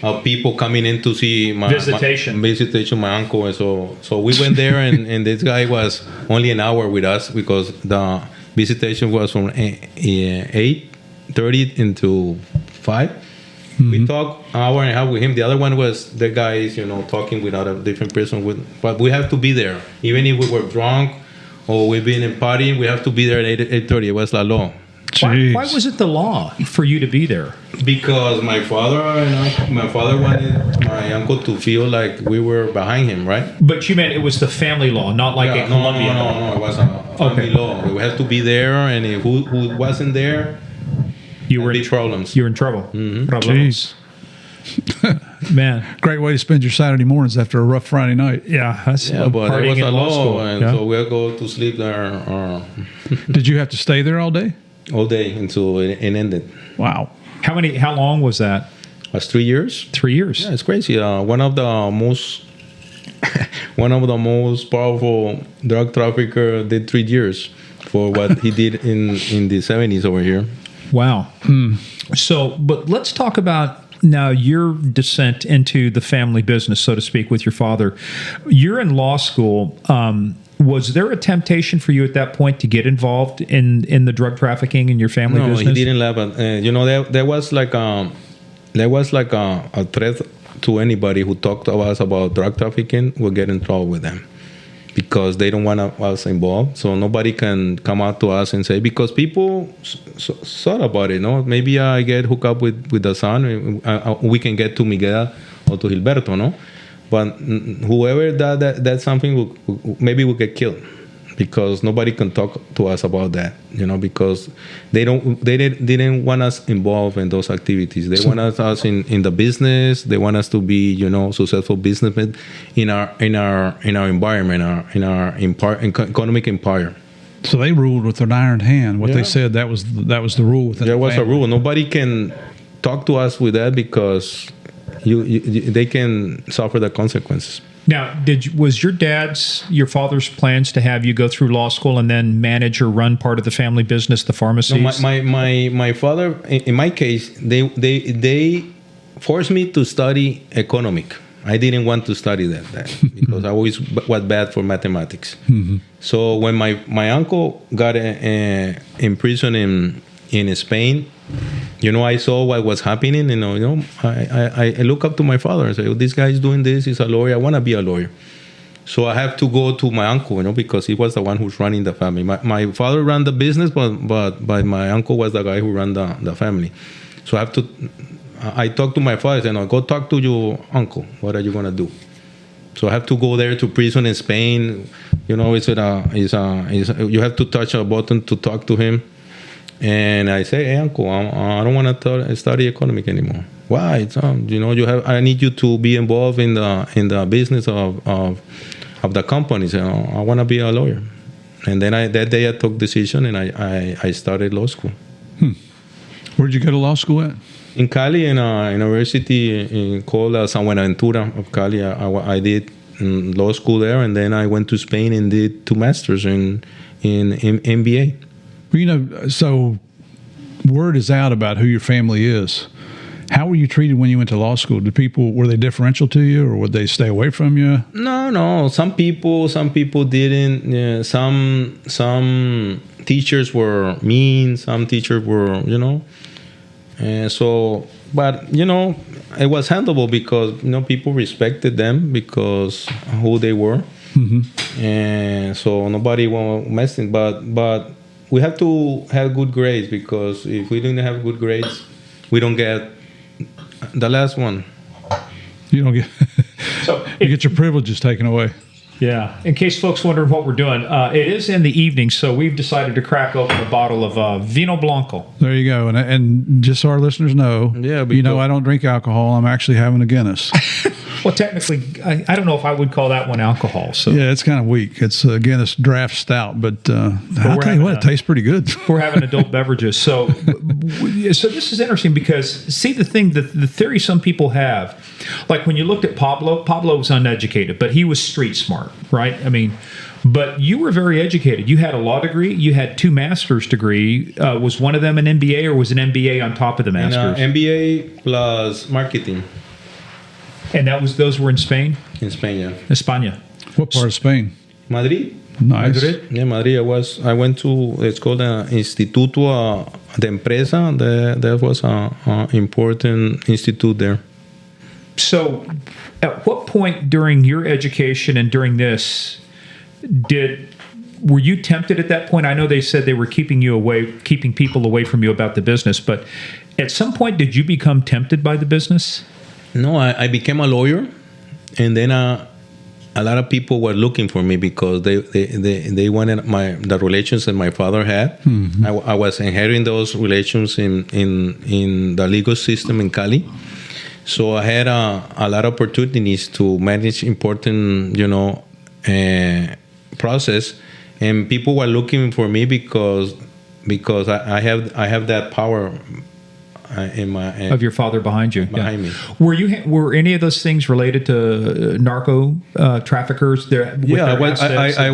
of people coming in to see my uncle. And so we went there, and this guy was only an hour with us because the visitation was from 8:30 into 5. Mm-hmm. We talked an hour and a half with him. The other one was the guys, talking with other different person. But we have to be there, even if we were drunk or we've been in partying. We have to be there at 8:30. It was la law. Why was it the law for you to be there? Because my father wanted my uncle to feel like we were behind him, right? But you meant it was the family law, not like a Colombian law. No, it was a family law. We had to be there, and if who wasn't there, you were in problems. You were in trouble. Mm-hmm. Jeez. Man, great way to spend your Saturday mornings after a rough Friday night. Yeah, but it was a law, and so we'll go to sleep there. Did you have to stay there all day? All day until it ended. Wow. How long was that? It was 3 years. 3 years. Yeah, it's crazy. One of the most one of the most powerful drug trafficker did 3 years for what he did in the 70s over here. Wow. So, but let's talk about now your descent into the family business, so to speak, with your father. You're in law school. Was there a temptation for you at that point to get involved in the drug trafficking in your family business? No, he didn't laugh. There was like a threat to anybody who talked to us about drug trafficking will get in trouble with them, because they don't want us involved. So nobody can come out to us and say, because people thought about it, no? Maybe I get hooked up with the son, we can get to Miguel or to Gilberto, no? But whoever that's something, maybe we'll get killed, because nobody can talk to us about that, because they didn't want us involved in those activities. They want us in the business. They want us to be, successful businessmen in our environment, in our economic empire. So they ruled with an iron hand. What they said, that was the rule within There the was family. a rule. Nobody can talk to us with that, because they can suffer the consequences. Now, was your father's plans to have you go through law school and then manage or run part of the family business, the pharmacies? No, my father, in my case, they forced me to study economic. I didn't want to study that because I always was bad for mathematics. Mm-hmm. So when my uncle got in prison in Spain, I saw what was happening, I look up to my father and say, this guy is doing this, he's a lawyer, I want to be a lawyer. So I have to go to my uncle, because he was the one who's running the family. My father ran the business, but my uncle was the guy who ran the family. So I talked to my father and said, go talk to your uncle, what are you going to do? So I have to go there to prison in Spain. You have to touch a button to talk to him. And I say, hey, uncle, I don't want to study economic anymore. Why? I need you to be involved in the business of the companies. I want to be a lawyer. And then that day I took decision and I started law school. Where did you go to law school at? In Cali, in a university called San Buenaventura of Cali. I did law school there, and then I went to Spain and did 2 masters in MBA. So word is out about who your family is. How were you treated when you went to law school? Were they differential to you, or would they stay away from you? No. Some people didn't. Some teachers were mean. Some teachers were, And so, but it was handleable because people respected them because who they were, and so nobody was messing. But we have to have good grades, because if we didn't have good grades, we don't get the last one. You don't get you get your privileges taken away. Yeah. In case folks wondering what we're doing, it is in the evening, so we've decided to crack open a bottle of Vino Blanco. There you go. And just so our listeners know, I don't drink alcohol. I'm actually having a Guinness. Well, technically, I don't know if I would call that one alcohol. So yeah, it's kind of weak. It's a Guinness draft stout, but I'll tell you what, it tastes pretty good. We're having adult beverages. So this is interesting because, see, the theory some people have, like when you looked at Pablo was uneducated, but he was street smart, right? I mean, but you were very educated. You had a law degree. You had 2 master's degree. Was one of them an MBA, or was an MBA on top of the master's? MBA plus marketing. And those were in Spain? In Spain, yeah. España. What part of Spain? Madrid. Nice. Madrid? Yeah, Madrid. I went to, it's called Instituto de Empresa. That was an important institute there. So at what point during your education and during this were you tempted at that point? I know they said they were keeping people away from you about the business, but at some point did you become tempted by the business? No, I became a lawyer, and then a lot of people were looking for me because they wanted the relations that my father had. Mm-hmm. I was inheriting those relations in the legal system in Cali, so I had a lot of opportunities to manage important process, and people were looking for me because I have that power of your father behind you. Behind me. Were any of those things related to narco traffickers? I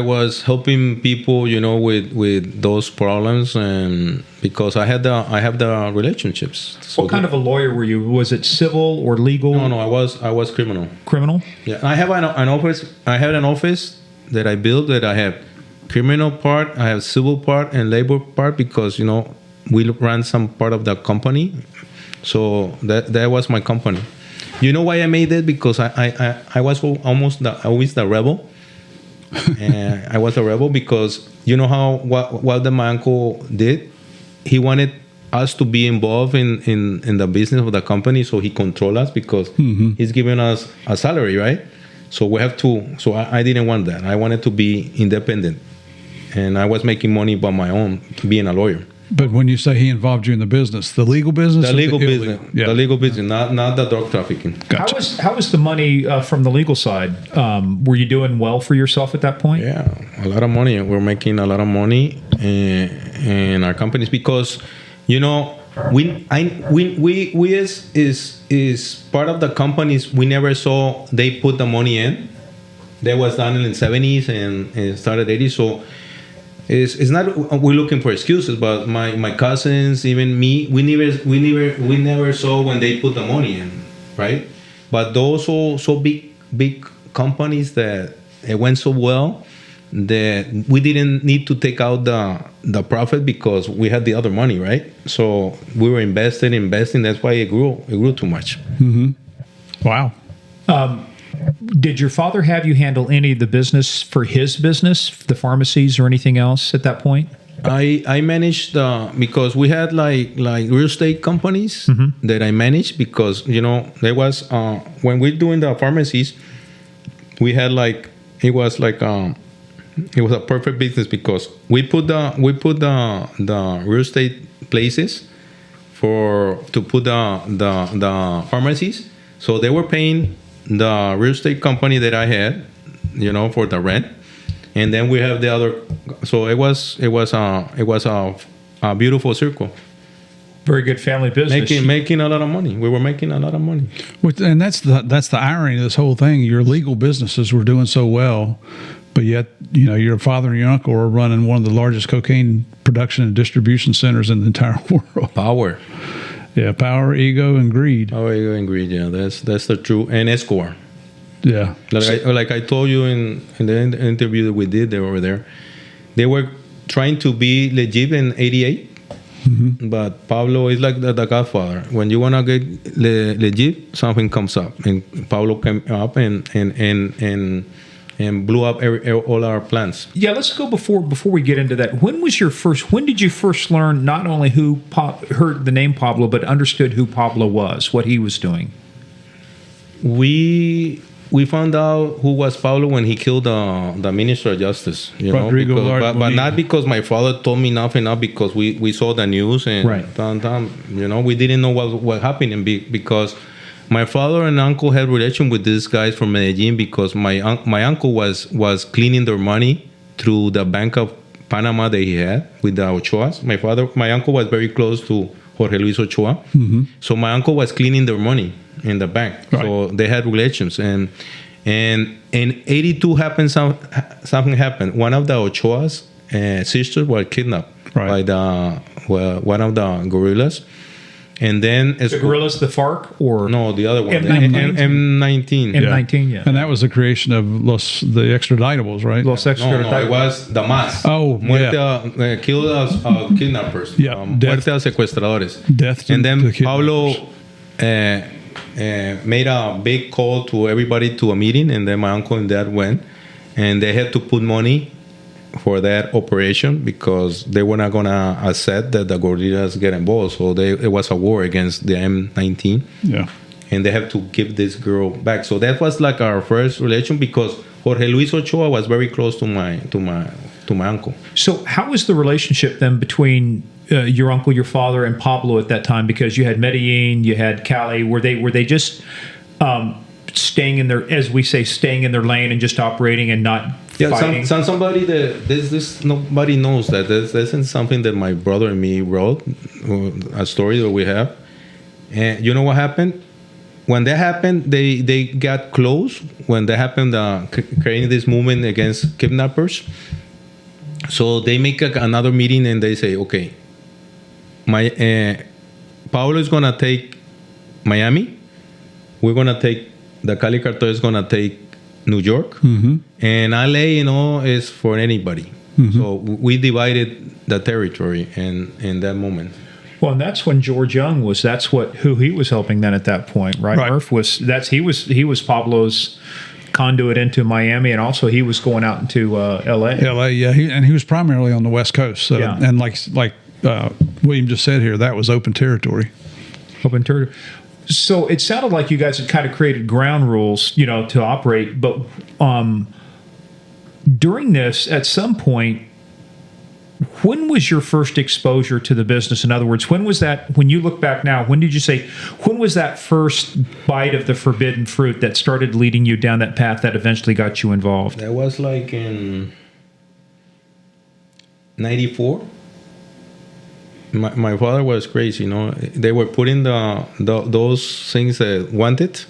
was helping people, with those problems, and because I have the relationships. So what kind of a lawyer were you? Was it civil or legal? No, I was criminal. Criminal? Yeah, I have an office. I had an office that I built that I have criminal part, I have civil part, and labor part because we ran some part of the company. So that was my company. You know why I made it? Because I was always the rebel. And I was a rebel because you know what my uncle did? He wanted us to be involved in the business of the company, so he controlled us because he's giving us a salary, right? So we have to. So I didn't want that. I wanted to be independent, and I was making money by my own, being a lawyer. But when you say he involved you in the business, the legal business, the legal business, not the drug trafficking. Gotcha. How was the money from the legal side? Were you doing well for yourself at that point? Yeah, a lot of money. We're making a lot of money in our companies because, we is part of the companies. We never saw they put the money in. That was done in the 70s and started 80s. So. It's not we're looking for excuses, but my cousins, even me, we never saw when they put the money in, right? But those so big companies that it went so well that we didn't need to take out the profit because we had the other money, right? So we were investing. That's why it grew too much. Mm-hmm. Wow. Did your father have you handle any of the business for his business, the pharmacies or anything else at that point? I managed because we had like real estate companies that I managed because there was when we're doing the pharmacies, we had it was a perfect business because we put the real estate places to put the pharmacies, so they were paying the real estate company that I had, for the rent, and then we have the other. So it was a beautiful circle. Very good family business. Making a lot of money. We were making a lot of money. And that's the irony of this whole thing. Your legal businesses were doing so well, but yet your father and your uncle are running one of the largest cocaine production and distribution centers in the entire world. Power. Yeah, power, ego, and greed. Power, ego, and greed. Yeah, that's the truth. And Escobar. Yeah. Like I told you in the interview that we did, they were there. They were trying to be legit in '88, but Pablo is like the Godfather. When you wanna get legit, something comes up, and Pablo came up and blew up all our plans. Yeah, let's go before we get into that. When did you first learn not only heard the name Pablo, but understood who Pablo was, what he was doing? We found out who was Pablo when he killed the Minister of Justice. Rodriguez Abadia, but not because my father told me nothing, not because we saw the news and we didn't know what happened because my father and uncle had relation with these guys from Medellin because my uncle was cleaning their money through the Bank of Panama that he had with the Ochoas. My uncle was very close to Jorge Luis Ochoa, so my uncle was cleaning their money in the bank. Right. So they had relations, and in '82 something happened. One of the Ochoa's sisters were kidnapped by one of the guerrillas. And then the guerrillas, the FARC, or no, the other one, M19. M19, yeah. And that was the creation of the extraditables, right? No, it was the MAS. Oh, kidnappers. Yeah, Muerte a secuestradores. Death. And then Pablo made a big call to everybody to a meeting, and then my uncle and dad went, and they had to put money for that operation because they were not going to accept that the guerrillas get involved. So it was a war against the M19. Yeah. And they have to give this girl back. So that was like our first relation because Jorge Luis Ochoa was very close to my uncle. So how was the relationship then between your uncle, your father, and Pablo at that time? Because you had Medellin, you had Cali. Were they just staying in their, as we say, staying in their lane and just operating and not fighting. Somebody that this nobody knows that this isn't something that my brother and me wrote, a story that we have. And you know what happened? When that happened, they got close. When that happened, creating this movement against kidnappers. So they make another meeting and they say, okay, Paulo is gonna take Miami. We're gonna take the Cali Cartel is gonna take New York, and LA, is for anybody. So we divided the territory in that moment. Well, and that's when George Young was. That's who he was helping then at that point, right? Murph was. He was Pablo's conduit into Miami, and also he was going out into L.A. L.A. Yeah, he was primarily on the West Coast. So, and like William just said here, that was open territory. Open territory. So it sounded like you guys had kind of created ground rules, to operate. But during this, at some point, when was your first exposure to the business? In other words, when was that, when you look back now, when was that first bite of the forbidden fruit that started leading you down that path that eventually got you involved? That was like in 94. My father was crazy, They were putting those things that wanted.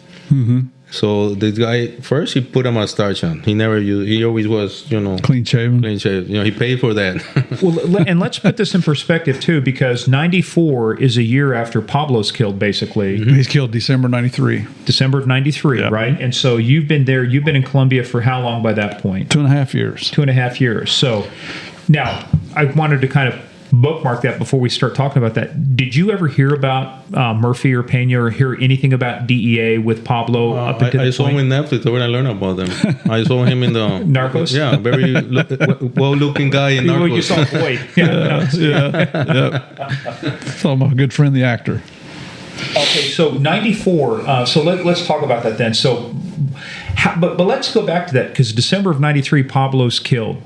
So this guy, first he put a mustache on. He never used. He always was, clean shaven. He paid for that. Well, and let's put this in perspective too, because 94 is a year after Pablo's killed, basically. He's killed December 93. December of 93, yep. Right? And so you've been there. You've been in Colombia for how long by that point? 2.5 years. 2.5 years. So now I wanted to kind of bookmark that before we start talking about that. Did you ever hear about Murphy or Pena, or hear anything about DEA with Pablo up until I saw him in Netflix when I learned about them. I saw him in the Narcos. Yeah, very well-looking guy in Narcos. You saw Boyd. Yeah. Saw my good friend, the actor. Okay, so 94. So let's talk about that then. So, but let's go back to that, because December of 93, Pablo's killed.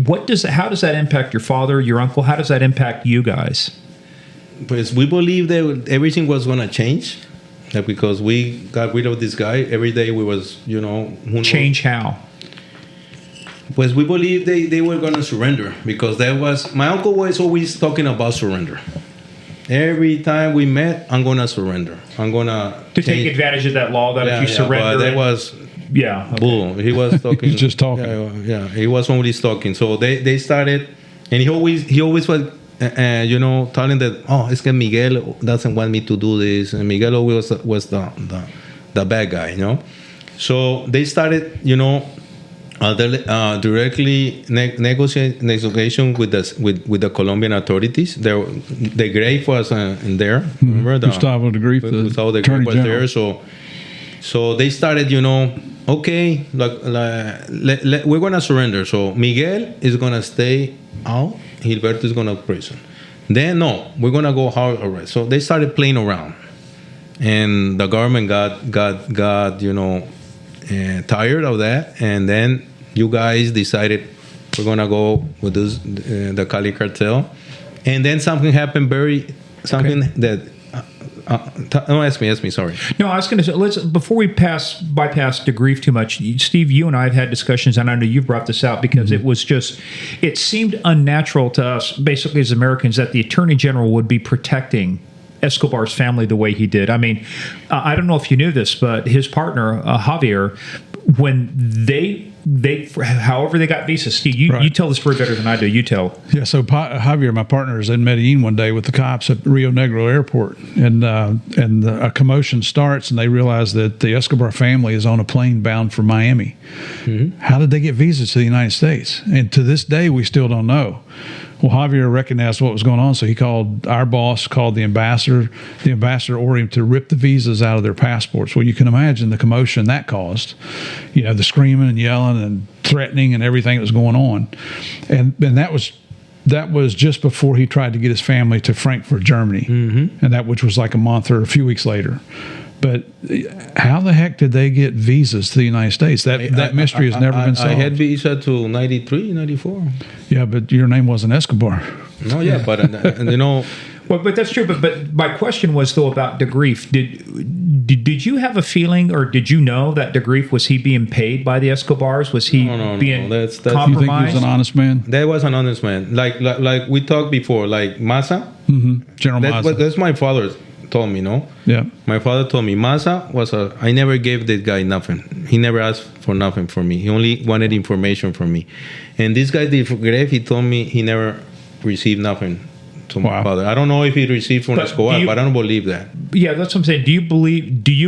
How does that impact your father, your uncle? How does that impact you guys? Pues we believe that everything was going to change, because we got rid of this guy. Every day we was, change how? Pues we believe they were going to surrender, because my uncle was always talking about surrender. Every time we met, I'm going to surrender. I'm going to take advantage of that law that if you surrender. But that was... Yeah. Okay. Bull. He was talking. He's just talking. Yeah, he was only talking. So they started, and he always was, telling that, it's que Miguel doesn't want me to do this, and Miguel always was the bad guy, So they started, directly negotiation with the Colombian authorities. The grave was in there. Remember Gustavo de Grief, the Attorney was General. there. So they started, okay, we're going to surrender. So Miguel is going to stay out. Gilberto is going to prison. Then, no, we're going to go hard arrest. So they started playing around. And the government got tired of that. And then you guys decided we're going to go with this, the Cali Cartel. And then something happened that... ask me. Sorry. No, I was going to say, before we bypass de Grief too much, Steve, you and I have had discussions, and I know you've brought this out, because it seemed unnatural to us, basically as Americans, that the Attorney General would be protecting Escobar's family the way he did. I mean, I don't know if you knew this, but his partner, Javier, when they however they got visas. Steve, you tell the story better than I do. You tell. Yeah, so Javier, my partner, is in Medellin one day with the cops at Rio Negro Airport, and a commotion starts, and they realize that the Escobar family is on a plane bound for Miami. Mm-hmm. How did they get visas to the United States? And to this day, we still don't know. Well, Javier recognized what was going on, so he called our boss, called the ambassador. The ambassador ordered him to rip the visas out of their passports. Well, you can imagine the commotion that caused. The screaming and yelling and threatening and everything that was going on. And that was just before he tried to get his family to Frankfurt, Germany, and which was like a month or a few weeks later. But how the heck did they get visas to the United States? That mystery has never been solved. I had visa to 93, 94. Yeah, but your name wasn't Escobar. No, yeah, but Well, but that's true. But my question was though about DeGrief. Did you have a feeling, or did you know that DeGrief, was he being paid by the Escobars? Was he being That's compromised? You think he was an honest man? That was an honest man. Like we talked before, like Massa. General Massa. That's my father told me, no? Yeah. My father told me Massa was I never gave this guy nothing. He never asked for nothing from me. He only wanted information from me. And this guy, DeGrief, he told me he never received nothing to my father. I don't know if he received from Escobar, but I don't believe that. Yeah, that's what I'm saying. Do you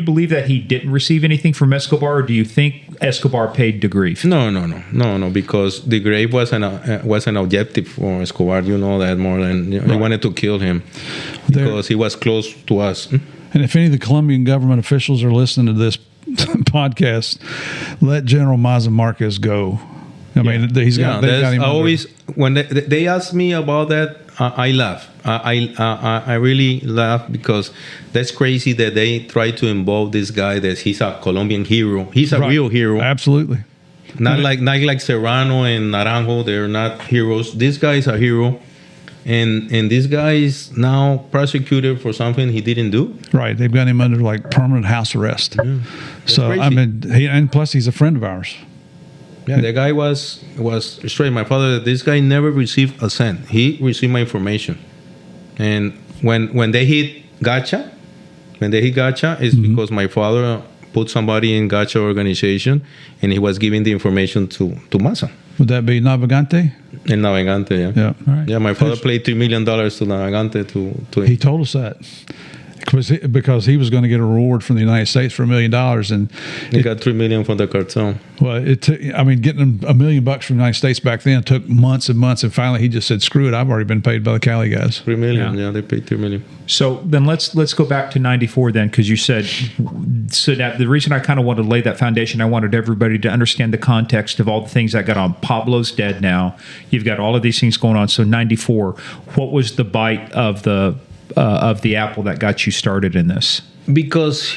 believe that he didn't receive anything from Escobar, or do you think Escobar paid DeGrief? No, because DeGrief was an objective for Escobar. You know that more than he wanted to kill him because he was close to us. And if any of the Colombian government officials are listening to this podcast, let General Maza Marquez go. I mean, he's got. They got him always when they ask me about that, I laugh. I really laugh because that's crazy that they try to involve this guy that he's a Colombian hero. He's a real hero. Absolutely. Not like Serrano and Naranjo. They're not heroes. This guy is a hero. And this guy is now prosecuted for something he didn't do. Right. They've got him under like permanent house arrest. Yeah. So, crazy. I mean, and plus he's a friend of ours. Yeah, the guy was straight. My father, this guy never received a cent. He received my information. And when they hit Gacha, it's because my father put somebody in Gacha organization and he was giving the information to Massa. Would that be Navegante? In Navegante, yeah. Yeah, all right. Yeah, my father paid $3 million to Navegante to He told us that. Because he was going to get a reward from the United States for $1 million, and he got $3 million from the cartel. Well, getting $1 million from the United States back then took months and months, and finally he just said, "Screw it! I've already been paid by the Cali guys." $3 million, yeah, they paid $3 million. So then let's go back to '94 then, because you said so. That the reason I kind of wanted to lay that foundation, I wanted everybody to understand the context of all the things that got on. Pablo's dead now. You've got all of these things going on. So '94, what was the bite of the apple that got you started in this? Because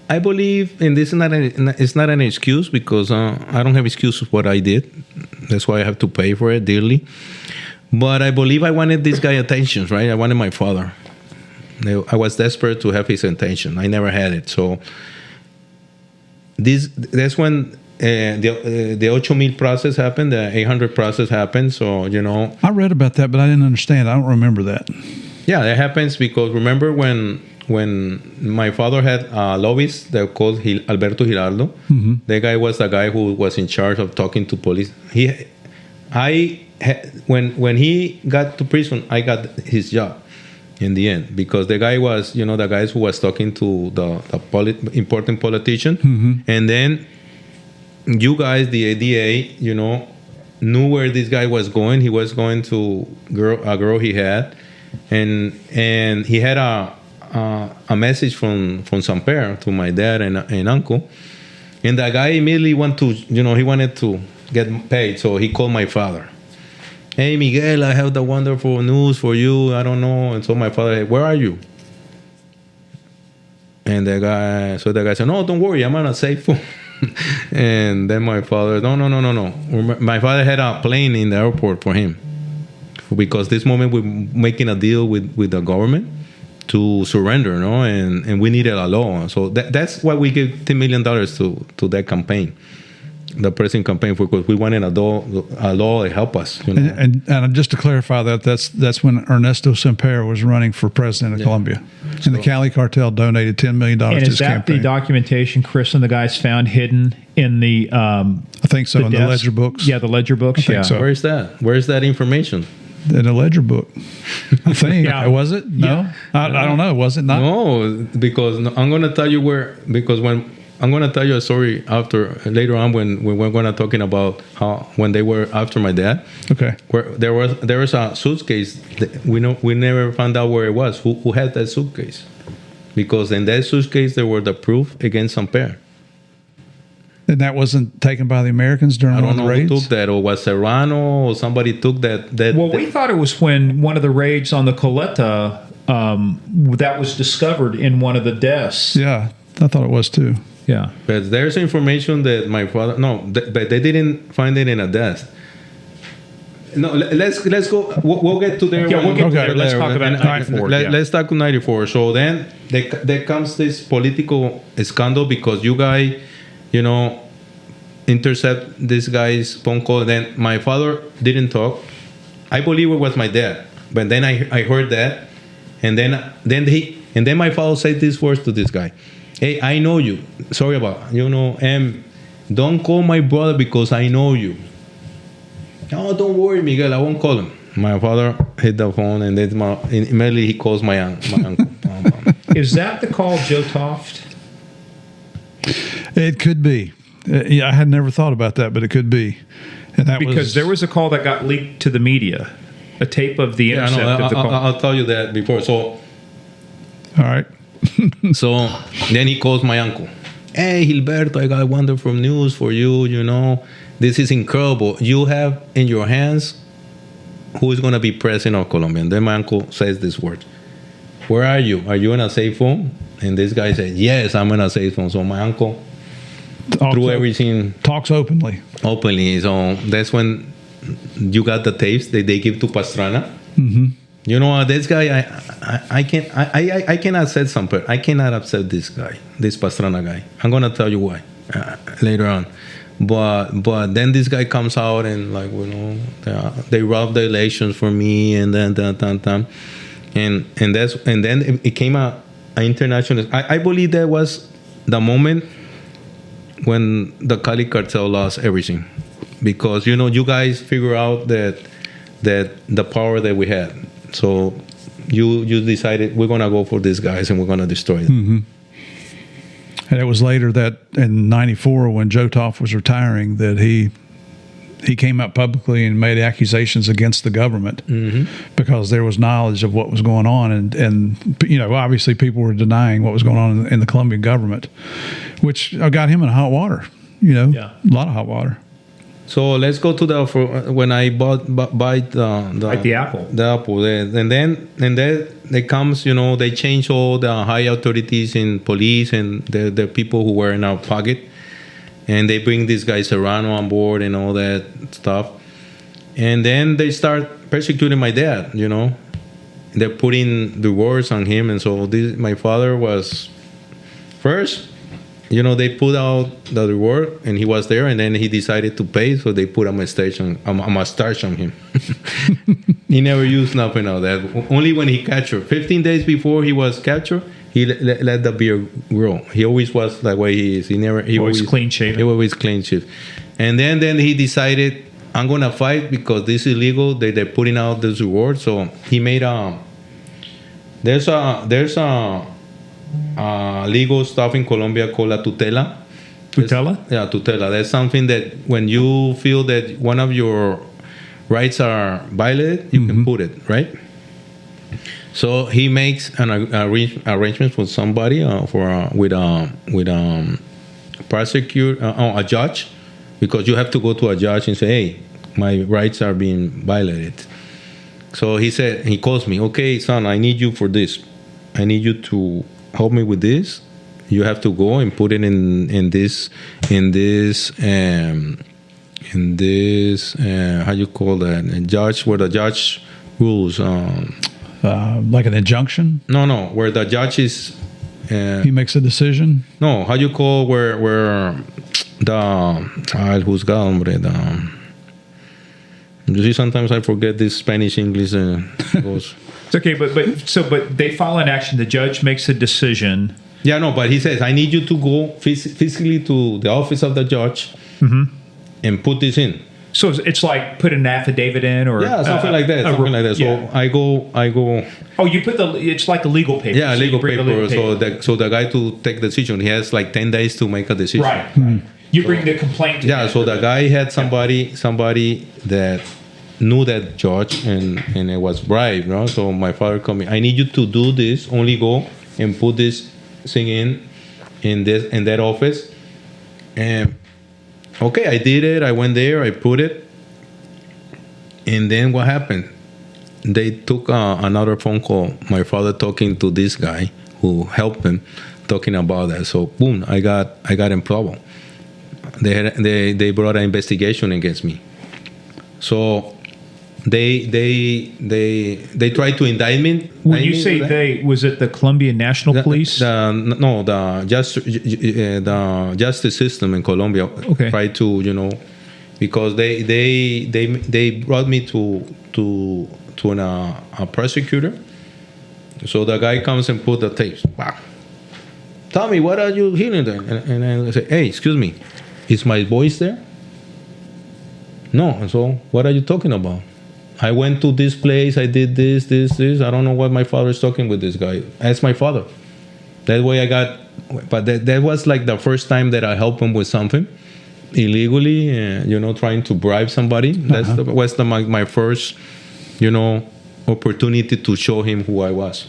I believe, and this is not an excuse, because I don't have excuse of what I did. That's why I have to pay for it dearly. But I believe I wanted this guy attention, right? I wanted my father. I was desperate to have his attention. I never had it. So that's when the 8,000 process happened, the 800 process happened. So, I read about that, but I didn't understand. I don't remember that. Yeah, that happens because remember when my father had lobbies that called Alberto Giraldo. Mm-hmm. That guy was the guy who was in charge of talking to police. When he got to prison, I got his job in the end because the guy was, the guys who was talking to the important politician. Mm-hmm. And then you guys, the ADA, knew where this guy was going. He was going to a girl he had. And he had a message from Samper to my dad and uncle, and that guy immediately went to he wanted to get paid, so he called my father. Hey Miguel, I have the wonderful news for you. I don't know, and so my father, hey, where are you? And the guy said, no, don't worry, I'm on a safe phone. And then my father, no. My father had a plane in the airport for him. Because this moment we're making a deal with the government to surrender, and we needed a law. So that's why we gave $10 million to that campaign, the pressing campaign, because we wanted a law to help us. And just to clarify that's when Ernesto Samper was running for president of Colombia, and the Cali Cartel donated $10 million to his campaign. And is that the documentation Chris and the guys found hidden in the? I think so. In the ledger books. Yeah, the ledger books. Yeah. So. Where's that? Where's that information? In a ledger book, I think. Was it? No, yeah. I don't know. Was it not? No, because I'm going to tell you where. Because when I'm going to tell you a story later on when we're going to talking about when they were after my dad. Okay. Where there was a suitcase. That we never found out where it was. Who had that suitcase? Because in that suitcase there were the proof against Samper. And that wasn't taken by the Americans during one of the raids? I don't know who took that, or was Serrano, or somebody took that. Well, we thought it was when one of the raids on the Coleta, that was discovered in one of the desks. Yeah, I thought it was too. Yeah. But there's information that my father, but they didn't find it in a desk. No, let's go. We'll get to there. Yeah, we'll get to Okay, there. Let's talk about 94. Yeah. Let's talk 94. So then there comes this political scandal because you guys, intercept this guy's phone call. Then my father didn't talk. I believe it was my dad, but then I heard that, and then my father said these words to this guy: "Hey, I know you. Sorry about don't call my brother because I know you." "Oh, don't worry, Miguel. I won't call him." My father hit the phone, and then immediately he calls my uncle. Is that the call, Joe Toft? It could be. I had never thought about that, but it could be. And that Because there was a call that got leaked to the media, a tape of the intercept of the call. I'll tell you that before. So, all right. so then he calls my uncle. "Hey, Gilberto, I got wonderful news for you. This is incredible. You have in your hands who is going to be president of Colombia." And then my uncle says this word: "Where are you? Are you in a safe phone?" And this guy said, "Yes, I'm in a safe phone." So my uncle threw everything Talks openly. So that's when you got the tapes that they give to Pastrana. Mm-hmm. This guy, I cannot accept something. I cannot accept this guy, this Pastrana guy. I'm gonna tell you why later on. But then this guy comes out and they robbed the elections for me, and then and then it became an international. I believe that was the moment when the Cali Cartel lost everything, because you guys figure out that the power that we had. So you decided we're gonna go for these guys and we're gonna destroy them. Mm-hmm. And it was later that in '94, when Joe Toft was retiring, that he came out publicly and made accusations against the government because there was knowledge of what was going on, and obviously people were denying what was going on in the Colombian government, which got him in hot water. A lot of hot water. So let's go to when I buy the like the apple. The apple, and then they comes, they change all the high authorities in police and the people who were in our pocket, and they bring these guys Serrano on board and all that stuff, and then they start persecuting my dad. They're putting the words on him, and so my father was first. They put out the reward, and he was there, and then he decided to pay, so they put a mustache on him. He never used nothing of that. Only when he captured. 15 days before he was captured, he let the beard grow. He always was the way he is. He always clean shaven. He always clean shaven. And then he decided, I'm gonna fight because this is illegal. They're putting out this reward. So he made there's a legal stuff in Colombia called a tutela. Tutela? Yeah, tutela. That's something that when you feel that one of your rights are violated, you can put it, right? So he makes an arrangement with somebody with a judge, because you have to go to a judge and say, "Hey, my rights are being violated." So he calls me, "Okay, son, I need you for this. I need you to help me with this. You have to go and put it in this how you call that, a judge, where the judge rules, like an injunction. No, where the judge is he makes a decision. No, how you call where the el juzgado, hombre, you see, sometimes I forget this Spanish English goes. It's okay, but they file an action. The judge makes a decision. Yeah, no, but he says, I need you to go physically to the office of the judge and put this in. So it's like put an affidavit in, or something like that. So I go. Oh, you put it's like a legal paper. Yeah, so legal paper. So the guy to take the decision, he has like 10 days to make a decision. Right. You bring the complaint. So the guy had somebody that knew that judge, and it was bribed, no? So my father called me. I need you to do this. Only go and put this thing in that office. And okay, I did it. I went there. I put it. And then what happened? They took another phone call. My father talking to this guy who helped him, talking about that. So boom, I got in trouble. They brought an investigation against me. So they tried to indict me. When you say they, was it the Colombian National Police? The justice system in Colombia tried to, because they brought me to a prosecutor. So the guy comes and put the tapes. Wow. Tell me, what are you hearing there? And I say, hey, excuse me, is my voice there? No. And so, what are you talking about? I went to this place, I did this. I don't know what my father is talking with this guy. Ask my father. That way I got, but that was like the first time that I helped him with something illegally, trying to bribe somebody. That was my first, opportunity to show him who I was.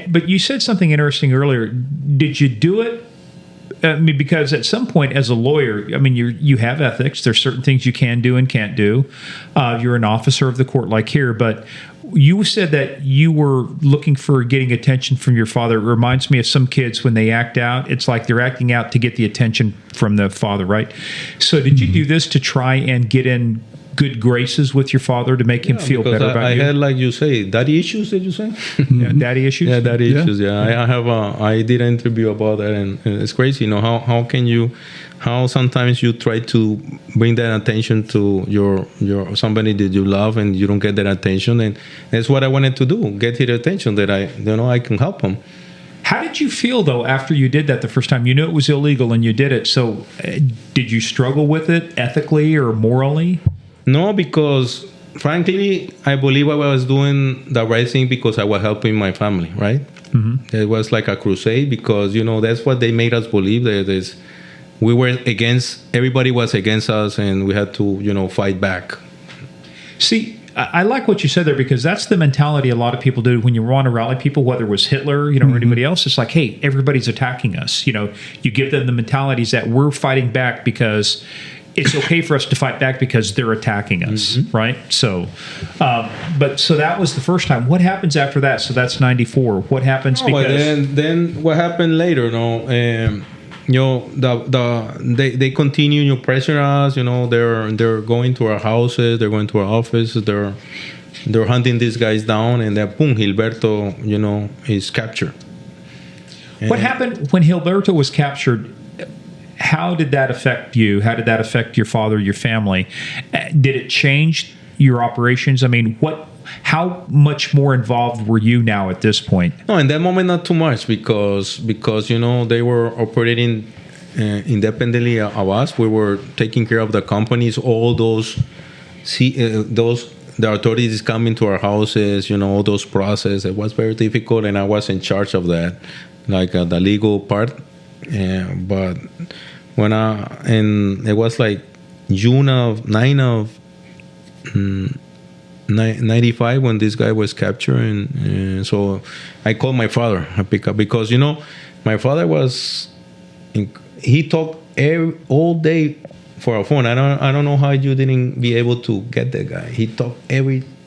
But you said something interesting earlier. Did you do it? Because at some point, as a lawyer, you have ethics. There's certain things you can do and can't do. You're an officer of the court, like here. But you said that you were looking for getting attention from your father. It reminds me of some kids when they act out. It's like they're acting out to get the attention from the father, right? So did you do this to try and get in good graces with your father to make him feel better about you? I had, like you say, daddy issues, did you say? Yeah, daddy issues? Yeah, daddy issues, yeah. I did an interview about that, and it's crazy, how sometimes you try to bring that attention to your somebody that you love and you don't get that attention, and that's what I wanted to do, get his attention, that I can help him. How did you feel, though, after you did that the first time? You knew it was illegal and you did it, so did you struggle with it ethically or morally? No, because frankly, I believe I was doing the right thing because I was helping my family, right? Mm-hmm. It was like a crusade because, that's what they made us believe. That we were everybody was against us, and we had to, fight back. See, I like what you said there, because that's the mentality a lot of people do when you want to rally people, whether it was Hitler, or anybody else. It's like, hey, everybody's attacking us. You give them the mentalities that we're fighting back because it's okay for us to fight back because they're attacking us, right? So, so that was the first time. What happens after that? So that's 94. What happens? Then what happened later? They continue pressure us. They're going to our houses, they're going to our offices, they're hunting these guys down, and then boom, Gilberto, is captured. What happened when Gilberto was captured? How did that affect you? How did that affect your father, your family? Did it change your operations? How much more involved were you now at this point? No, in that moment, not too much because they were operating independently of us. We were taking care of the companies. All the authorities coming to our houses. All those processes. It was very difficult, and I was in charge of that, like the legal part. But when and it was like June of 95 when this guy was captured, and so I called my father. I pick up because my father he talked all day for a phone. I don't know how you didn't be able to get that guy. He talked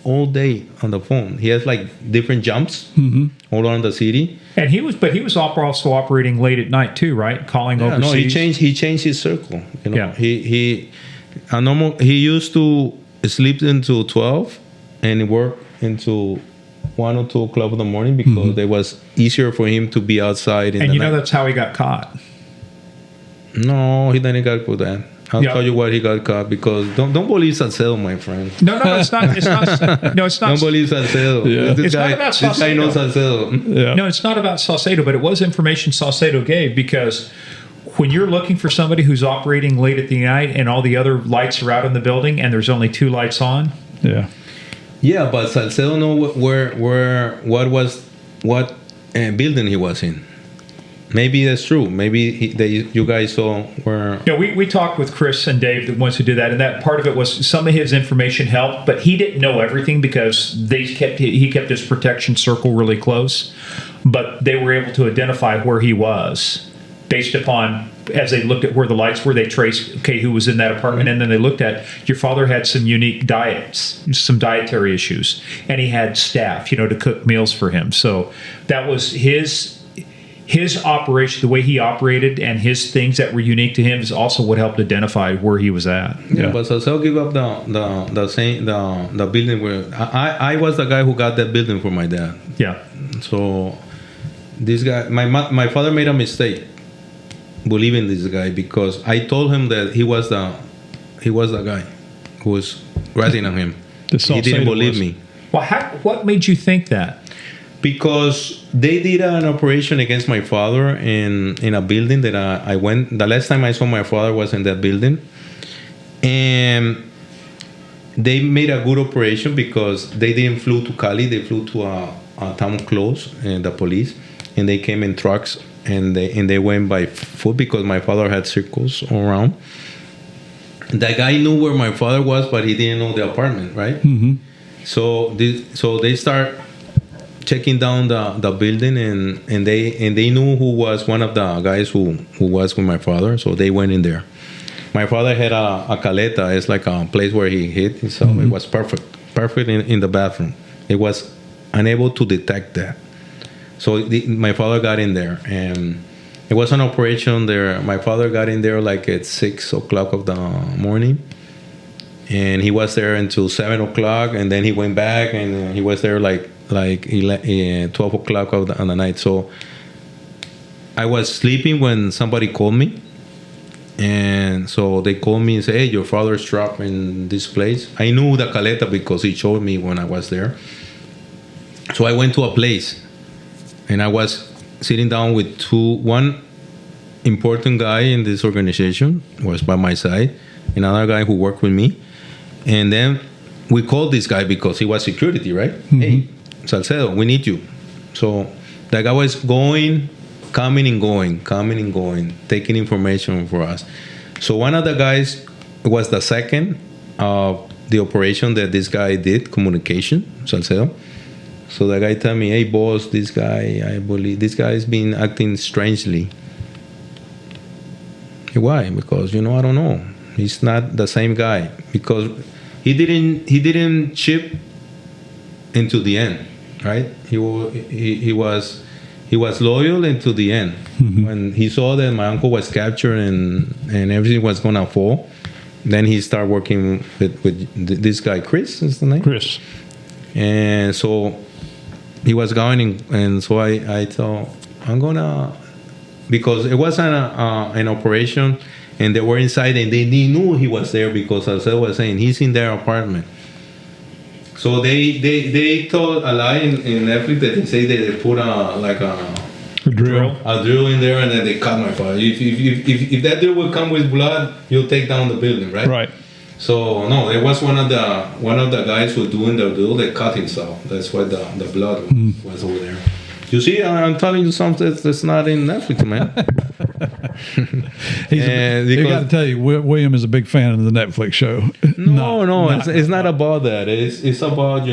all day on the phone. He has like different jumps all around the city. And he was also operating late at night too, right? Calling overseas. No, he changed his circle. He used to sleep until 12 and work until 1 or 2 o'clock in the morning because it was easier for him to be outside. And that's how he got caught. No, he didn't get caught that. I'll tell you what he got caught because don't believe Salcedo, my friend. No, it's not. It's not. No, it's not. Don't believe Salcedo. Yeah. This guy knows Salcedo. Yeah. No, it's not about Salcedo, but it was information Salcedo gave because when you're looking for somebody who's operating late at the night and all the other lights are out in the building and there's only 2 lights on. Yeah. Yeah, but Salcedo know what building he was in. Maybe that's true. Maybe you guys saw where... Yeah, we talked with Chris and Dave, the ones who did that, and that part of it was some of his information helped, but he didn't know everything because he kept his protection circle really close, but they were able to identify where he was based upon, as they looked at where the lights were, they traced, who was in that apartment, and then they looked at, your father had some unique diets, some dietary issues, and he had staff, to cook meals for him. So that was his operation, the way he operated, and his things that were unique to him is also what helped identify where he was at. Yeah, but so give up the building where I was the guy who got that building for my dad. Yeah. So this guy, my father made a mistake believing this guy, because I told him that he was the guy who was writing on him. He didn't believe me. Well, what made you think that? Because they did an operation against my father in a building that I went. The last time I saw my father was in that building, and they made a good operation because they didn't flew to Cali. They flew to a town close, and the police, and they came in trucks, and they went by foot because my father had circles around. The guy knew where my father was, but he didn't know the apartment, right? Mm-hmm. So they start checking down the building, and they knew who was one of the guys who was with my father. So they went in there. My father had a caleta. It's like a place where he hid himself. Mm-hmm. It was perfect in the bathroom. It was unable to detect that. So my father got in there, and it was an operation there. My father got in there like at 6 o'clock of the morning, and he was there until 7 o'clock, and then he went back, and he was there like 12 o'clock on the night. So I was sleeping when somebody called me, and so they called me and said, "Hey, your father's trapped in this place." I knew the caleta because he showed me when I was there. So I went to a place, and I was sitting down with one important guy in this organization was by my side, another guy who worked with me, and then we called this guy because he was security, right? Mm-hmm. Hey, Salcedo, we need you. So that guy was coming and going, taking information for us. So one of the guys was the second of the operation that this guy did, communication, Salcedo. So the guy told me, "Hey, boss, this guy, I believe this guy has been acting strangely." Why? Because I don't know. He's not the same guy, because he didn't chip into the end, right? He was loyal into the end. Mm-hmm. When he saw that my uncle was captured and everything was gonna fall, then he started working with this guy, Chris is the name. Chris. And so he was going, and so I thought I'm gonna, because it was an operation, and they were inside, and they knew he was there because, as I was saying, he's in their apartment. So they told a lie in Netflix that they say that they put a drill in there, and then they cut my father. If that drill would come with blood, you'll take down the building, right? Right. So no, it was one of the guys who doing the drill that cut himself. That's why the blood was over there. You see, I'm telling you something that's not in Netflix, man. I got to tell you, William is a big fan of the Netflix show. It's not about that. It's about,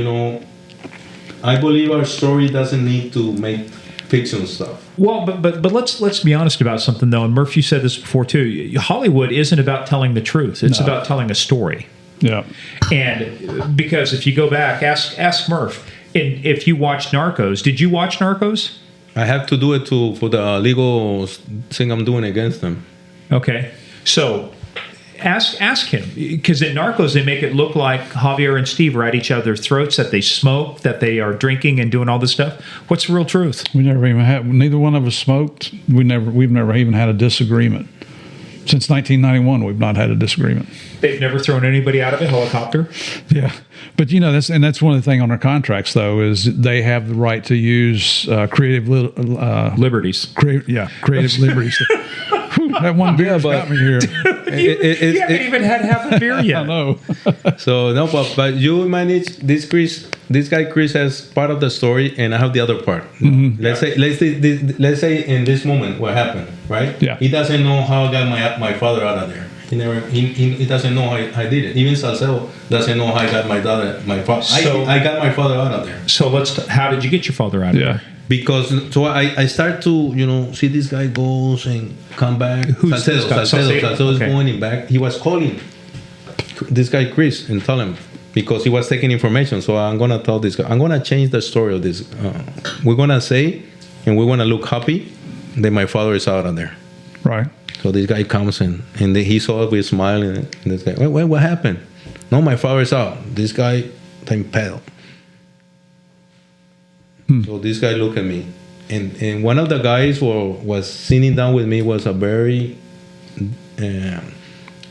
I believe our story doesn't need to make fiction stuff. Well, but let's be honest about something, though. And Murph, you said this before too. Hollywood isn't about telling the truth; it's about telling a story. Yeah. And because if you go back, ask Murph. And if you watched Narcos, did you watch Narcos? I have to do it for the legal thing I'm doing against them. Okay, so ask him, because in Narcos they make it look like Javier and Steve are at each other's throats, that they smoke, that they are drinking and doing all this stuff. What's the real truth? We never even had. Neither one of us smoked. We've never even had a disagreement. Since 1991, we've not had a disagreement. They've never thrown anybody out of a helicopter. Yeah, but that's one of the things on our contracts, though, is they have the right to use creative liberties. Creative liberties. That one beer got me here. You haven't even had half a beer yet. I know. So no, but you manage this, Chris. This guy Chris has part of the story, and I have the other part. Mm-hmm. Let's say in this moment what happened, right? Yeah. He doesn't know how I got my father out of there. He doesn't know how I did it. Even Salcedo doesn't know how I got my father. I got my father out of there. So how did you get your father out of there? Because I start to see this guy goes and come back. Who's this guy? Salcedo is going in back. He was calling this guy Chris and tell him, because he was taking information. So I'm gonna tell this guy. I'm gonna change the story of this. We're gonna say, and we're gonna look happy, then my father is out of there. Right. So this guy comes in, and he saw us, we're smiling, and this guy, wait, what happened? No, my father is out. This guy, impaled. So this guy looked at me, and one of the guys was sitting down with me was a very,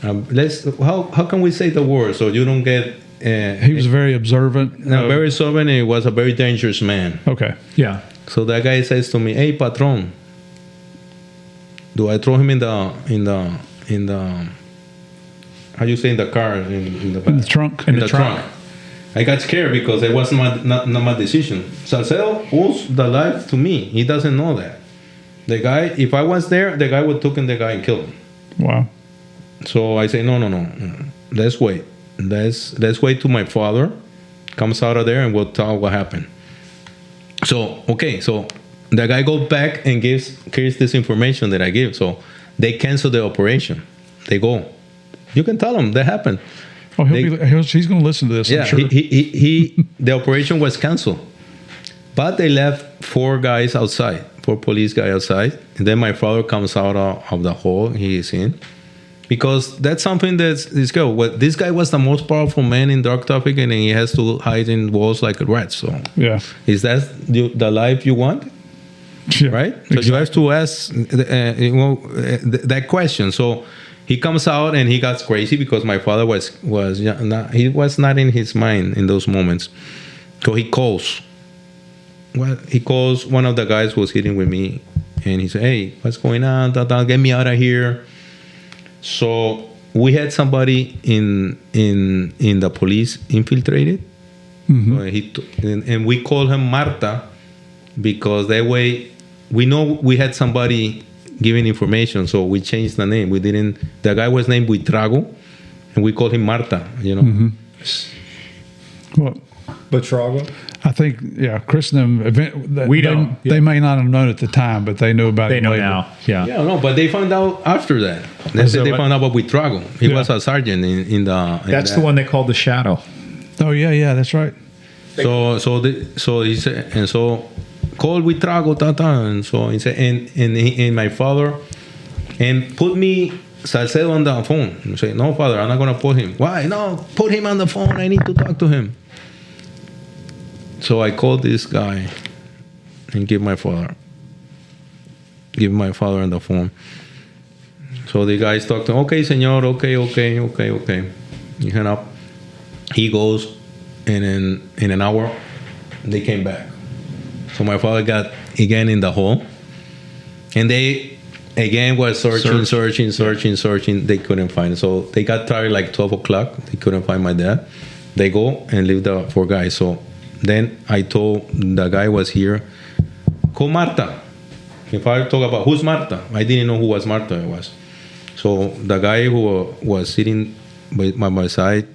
how can we say the word so you don't get... he was very observant. No, very observant, and he was a very dangerous man. Okay. Yeah. So that guy says to me, "Hey, patron, do I throw him in the how you say in the car in the back? In the trunk? In the trunk. I got scared because it wasn't not my decision. Salcedo owes the life to me. He doesn't know that. The guy, if I was there, the guy would took in the guy and killed him. Wow. So I say, no. Let's wait. Let's wait till my father comes out of there and we'll tell what happened. So, okay, so the guy goes back and gives this information that I give. So they cancel the operation. They go. You can tell him that happened. Oh, he's going to listen to this. Yeah, I'm sure. the operation was canceled. But they left 4 police guys outside. And then my father comes out of the hole he is in. Because that's something that's this guy was the most powerful man in drug trafficking, and he has to hide in walls like a rat. So, yeah, is that the life you want? Yeah, right? Exactly. So you have to ask that question. So he comes out and he got crazy because my father was not in his mind in those moments. So he calls. Well, he calls one of the guys who was sitting with me, and he said, "Hey, what's going on? Get me out of here." So we had somebody in the police infiltrated, and we call him Marta because that way we know we had somebody giving information. So we changed the name. The guy was named Buitrago, and we called him Marta. You know. Mm-hmm. Well, Buitrago. I think, Chris and them, We don't. They may not have known at the time, but they knew about it They know later. now. Yeah. Yeah, no, but they found out after that. They said they found out about Buitrago. He was a sergeant in the. That's the one they called the Shadow. Oh, yeah, that's right. So he said, and so call Buitrago, and so he said, and my father, and put me Salcedo on the phone. And say, no, father, I'm not gonna put him. Why? No, put him on the phone. I need to talk to him. So I called this guy and give my father on the phone. So the guys talk to him, okay, senor, okay. He hung up. He goes, and in an hour, they came back. So my father got again in the hole. And they again was searching. They couldn't find it. So they got tired like 12 o'clock. They couldn't find my dad. They go and leave the 4 guys. So then I told the guy was here, call Marta. If I talk about who's Marta, I didn't know who was Marta was. So the guy who was sitting by my side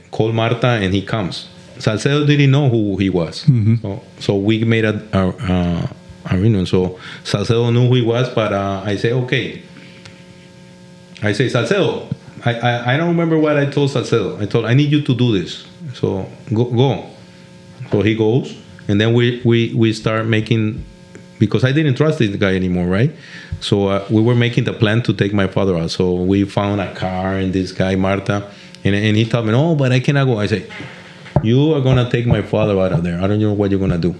called Marta, and he comes. Salcedo didn't know who he was. Mm-hmm. So we made a reunion. So Salcedo knew who he was, but I say, okay. I say, Salcedo, I don't remember what I told Salcedo. I need you to do this. So go. So he goes, and then we start making, because I didn't trust this guy anymore, right? So we were making the plan to take my father out. So we found a car and this guy Marta, and he told me, no, but I cannot go. I say, you are gonna take my father out of there. I don't know what you're gonna do.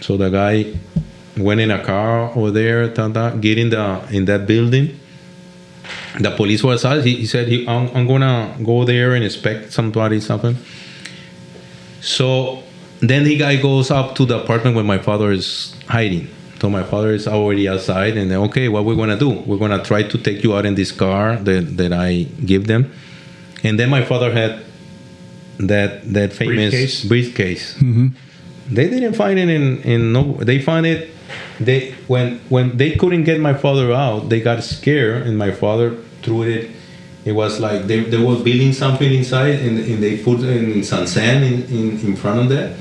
So the guy went in a car over there, get in that building. The police was out. He said, I'm gonna go there and inspect something. So then the guy goes up to the apartment where my father is hiding. So my father is already outside, and then, okay, what we're gonna do? We're gonna try to take you out in this car that I give them. And then my father had that famous briefcase. Mm-hmm. They didn't find it they found it. When they couldn't get my father out, they got scared, and my father threw it. It was like they were building something inside, and they put in some sand in front of that.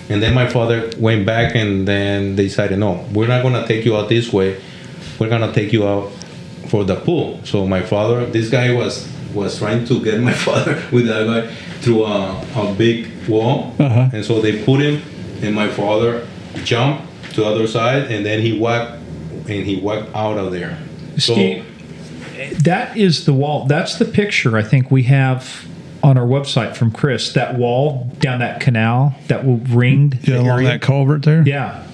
And then my father went back, and then they decided, no, we're not gonna take you out this way. We're gonna take you out for the pool. So my father, this guy was trying to get my father with that guy through a big wall, and so they put him, and my father jumped to the other side, and then he walked out of there. Steve, that is the wall. That's the picture I think we have on our website from Chris. That wall down that canal that ringed. Yeah, along that culvert there. Yeah.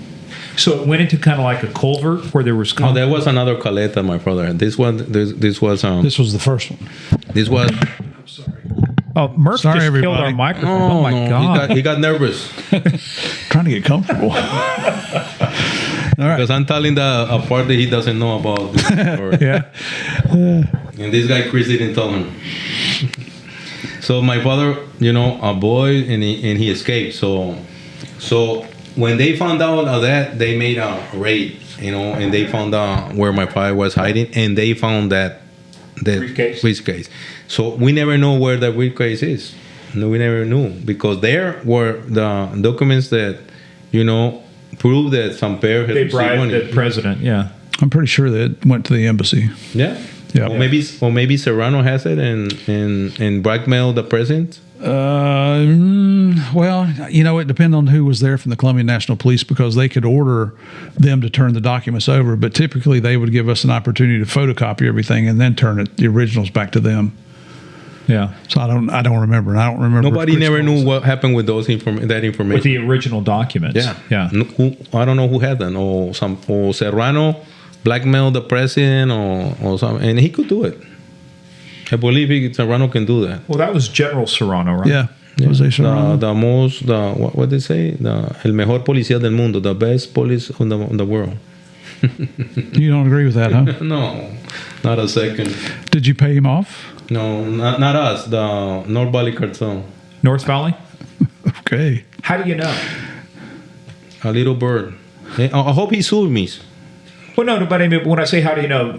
So it went into kind of like a culvert where there was. Oh, there was another caleta, my brother. This was This was the first one. This was. I'm sorry. Oh, Murph just everybody. killed our microphone. Oh my God! He got nervous. Trying to get comfortable. All right. Because I'm telling a part that he doesn't know about. Yeah. And this guy Chris didn't tell him. So my father, a boy, and he escaped. So when they found out of that, they made a raid, and they found out where my father was hiding, and they found the briefcase. So we never know where the briefcase is. No, we never knew, because there were the documents that, prove that Samper had They received bribed money. the president. Yeah. I'm pretty sure that it went to the embassy. Yeah. Yeah. Or maybe Serrano has it and blackmailed the president. Well, it depends on who was there from the Colombian National Police, because they could order them to turn the documents over, but typically they would give us an opportunity to photocopy everything and then turn the originals back to them. Yeah. So I don't remember. I don't remember. Nobody never knew what happened with that information. With the original documents. Yeah. Yeah. I don't know who had them, or Serrano blackmailed the president, or something, and he could do it. I believe Serrano can do that. Well, that was General Serrano, right? Yeah. Jose Serrano. What they say? El mejor policía del mundo, the best police on the world. You don't agree with that, huh? No, not a second. Did you pay him off? No, not us. The North Valley Cartel. North Valley? Okay. How do you know? A little bird. I hope he sued me. Well, no, but I mean, when I say how do you know,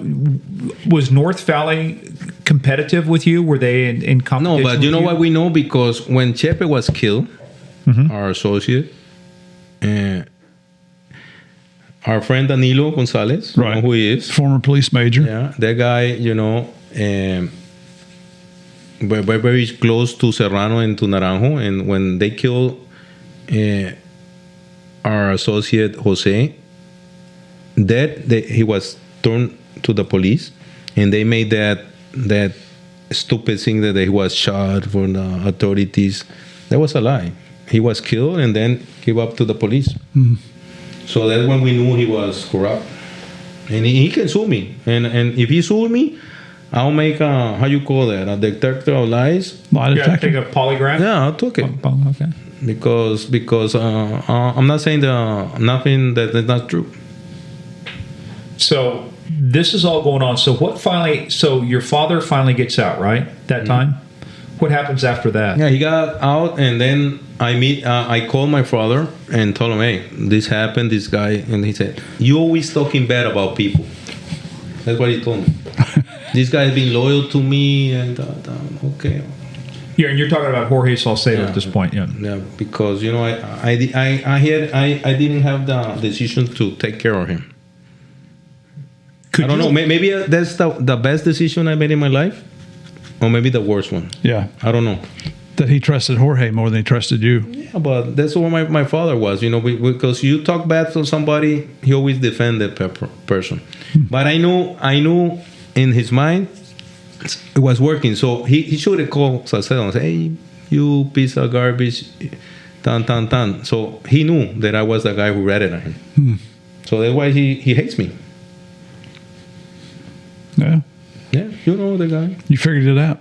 was North Valley competitive with you? Were they in competition? No, but you know what we know? Because when Chepe was killed, our associate, our friend Danilo Gonzalez, you know who he is? Former police major. Yeah, that guy, very, very close to Serrano and to Naranjo. And when they killed our associate Jose, he was turned to the police, and they made that stupid thing that he was shot for the authorities. That was a lie. He was killed and then gave up to the police. Mm-hmm. So that's when we knew he was corrupt. And he can sue me. And if he sued me, I'll make a detector of lies. Lie detector? Take a polygraph? Yeah, I'll take it. Okay. Because I'm not saying nothing that is not true. So this is all going on. So your father finally gets out, right? That time? What happens after that? Yeah, he got out, and then I called my father and told him, hey, this happened, this guy. And he said, you always talking bad about people. That's what he told me. This guy has been loyal to me, and okay. Yeah, and you're talking about Jorge Salcedo at this point, yeah. Yeah, because, I didn't have the decision to take care of him. I don't know. Maybe that's the best decision I made in my life, or maybe the worst one. Yeah, I don't know. That he trusted Jorge more than he trusted you. Yeah, but that's what my father was. Because you talk bad to somebody, he always defend that person. But I knew in his mind it was working. So he should have called Salcedo and say, "Hey, you piece of garbage, tan." So he knew that I was the guy who ratted at him. So that's why he hates me. Yeah. Yeah, you know the guy. You figured it out.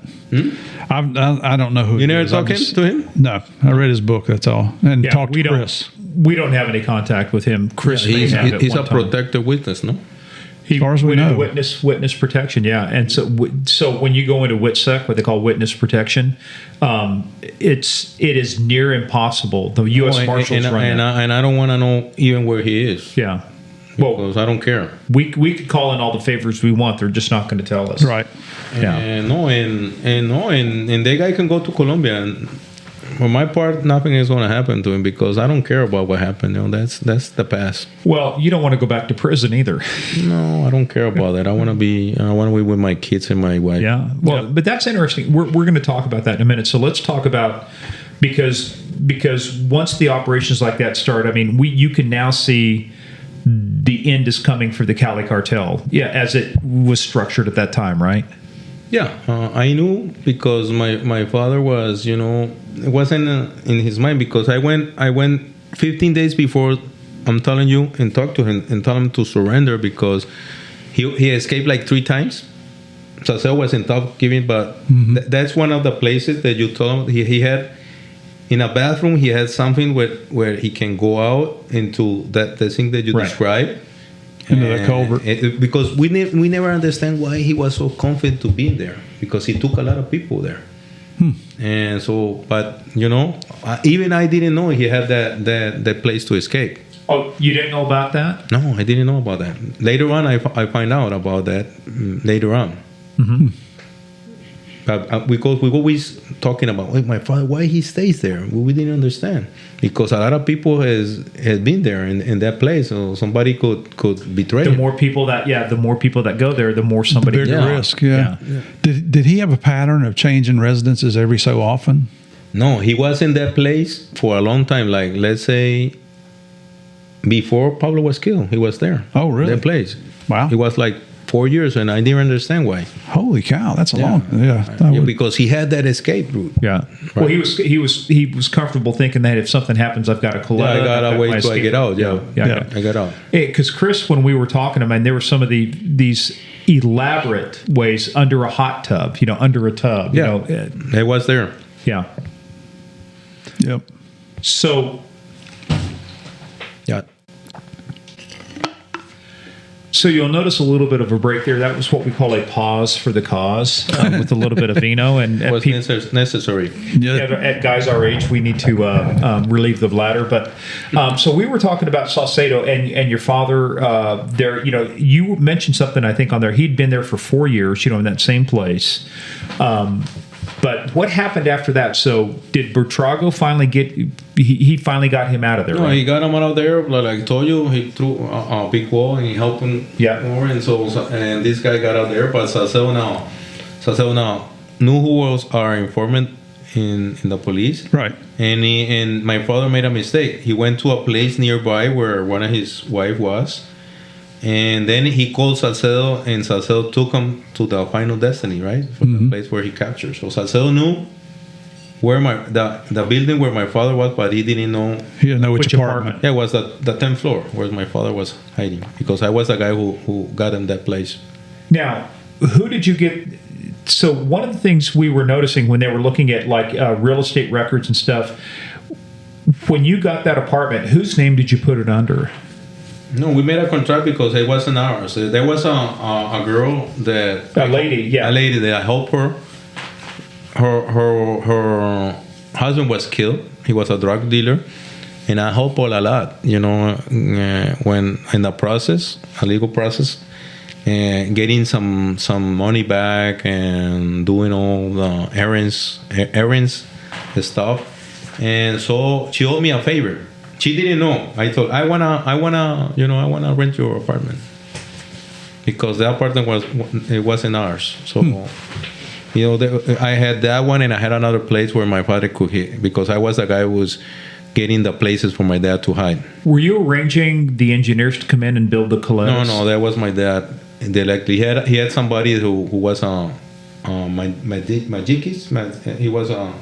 I don't know who. You never talked to him? No, I read his book. That's all, and talked to Chris. We don't have any contact with him. Chris, he's a protected witness, no? As far as we know, witness protection, yeah. And so when you go into WITSEC, what they call witness protection, it is near impossible. The U.S. Marshals run that. And I don't want to know even where he is. Yeah. Because I don't care. We could call in all the favors we want. They're just not going to tell us. Right. Yeah. And that guy can go to Colombia, and for my part, nothing is going to happen to him because I don't care about what happened. That's the past. Well, you don't want to go back to prison either. No, I don't care about that. I want to be with my kids and my wife. Yeah. Well, but that's interesting. We're going to talk about that in a minute. So let's talk about because once the operations like that start, I mean, you can now see the end is coming for the Cali Cartel. Yeah, as it was structured at that time, right? Yeah, I knew because my father was, it wasn't in his mind because I went 15 days before, I'm telling you, and talked to him and tell him to surrender because he escaped like 3 times. Salcedo was in top giving, but that's one of the places that you told him he had. In a bathroom, he had something where he can go out into the thing that you described. Into the culvert. Because we never understand why he was so confident to be there. Because he took a lot of people there. And so, but, even I didn't know he had that place to escape. Oh, you didn't know about that? No, I didn't know about that. Later on, I find out about that later on. Mm-hmm. Because we're always talking about, my father, why he stays there. We didn't understand. Because a lot of people has been there in that place, so somebody could betray. The more people that go there, the more somebody bigger risk. Yeah. Did he have a pattern of changing residences every so often? No, he was in that place for a long time. Like, let's say, before Pablo was killed, he was there. Oh, really? That place. Wow. He was like 4 years, and I didn't understand why. Holy cow, that's a long. Because he had that escape route. Yeah. Right. Well, he was comfortable thinking that if something happens, I've got to collect. I got to wait till I get out. I got out. Because Chris, when we were talking to him, there were some of these elaborate ways under a hot tub, under a tub. It was there. Yeah. Yep. So. Yeah. So you'll notice a little bit of a break there. That was what we call a pause for the cause, with a little bit of vino. And was necessary. At guys our age, we need to relieve the bladder. But so we were talking about Salcedo and your father there. You mentioned something I think on there. He'd been there for 4 years, in that same place. But what happened after that? So did Bertrago finally get? He finally got him out of there. No, right? He got him out of there. Like I told you, he threw a big wall and he helped him more. And this guy got out there. But Salcedo now knew who was our informant in the police. Right. And my father made a mistake. He went to a place nearby where one of his wife was. And then he called Salcedo, and Salcedo took him to the final destiny, right? From the place where he captured. So Salcedo knew where the building where my father was, but he didn't know. He didn't know which apartment. Yeah, it was the 10th floor where my father was hiding, because I was the guy who got him that place. Now, who did you get? So one of the things we were noticing when they were looking at real estate records and stuff, when you got that apartment, whose name did you put it under? No, we made a contract because it wasn't ours. There was a girl a lady that I helped her. Her husband was killed. He was a drug dealer, and I helped her a lot. When in the process, a legal process, getting some money back and doing all the errands, the stuff. And so she owed me a favor. She didn't know. I thought I wanna rent your apartment, because the apartment wasn't ours. So, I had that one, and I had another place where my father could hit, because I was the guy who was getting the places for my dad to hide. Were you arranging the engineers to come in and build the Coletas? No, that was my dad. He had somebody who was he was a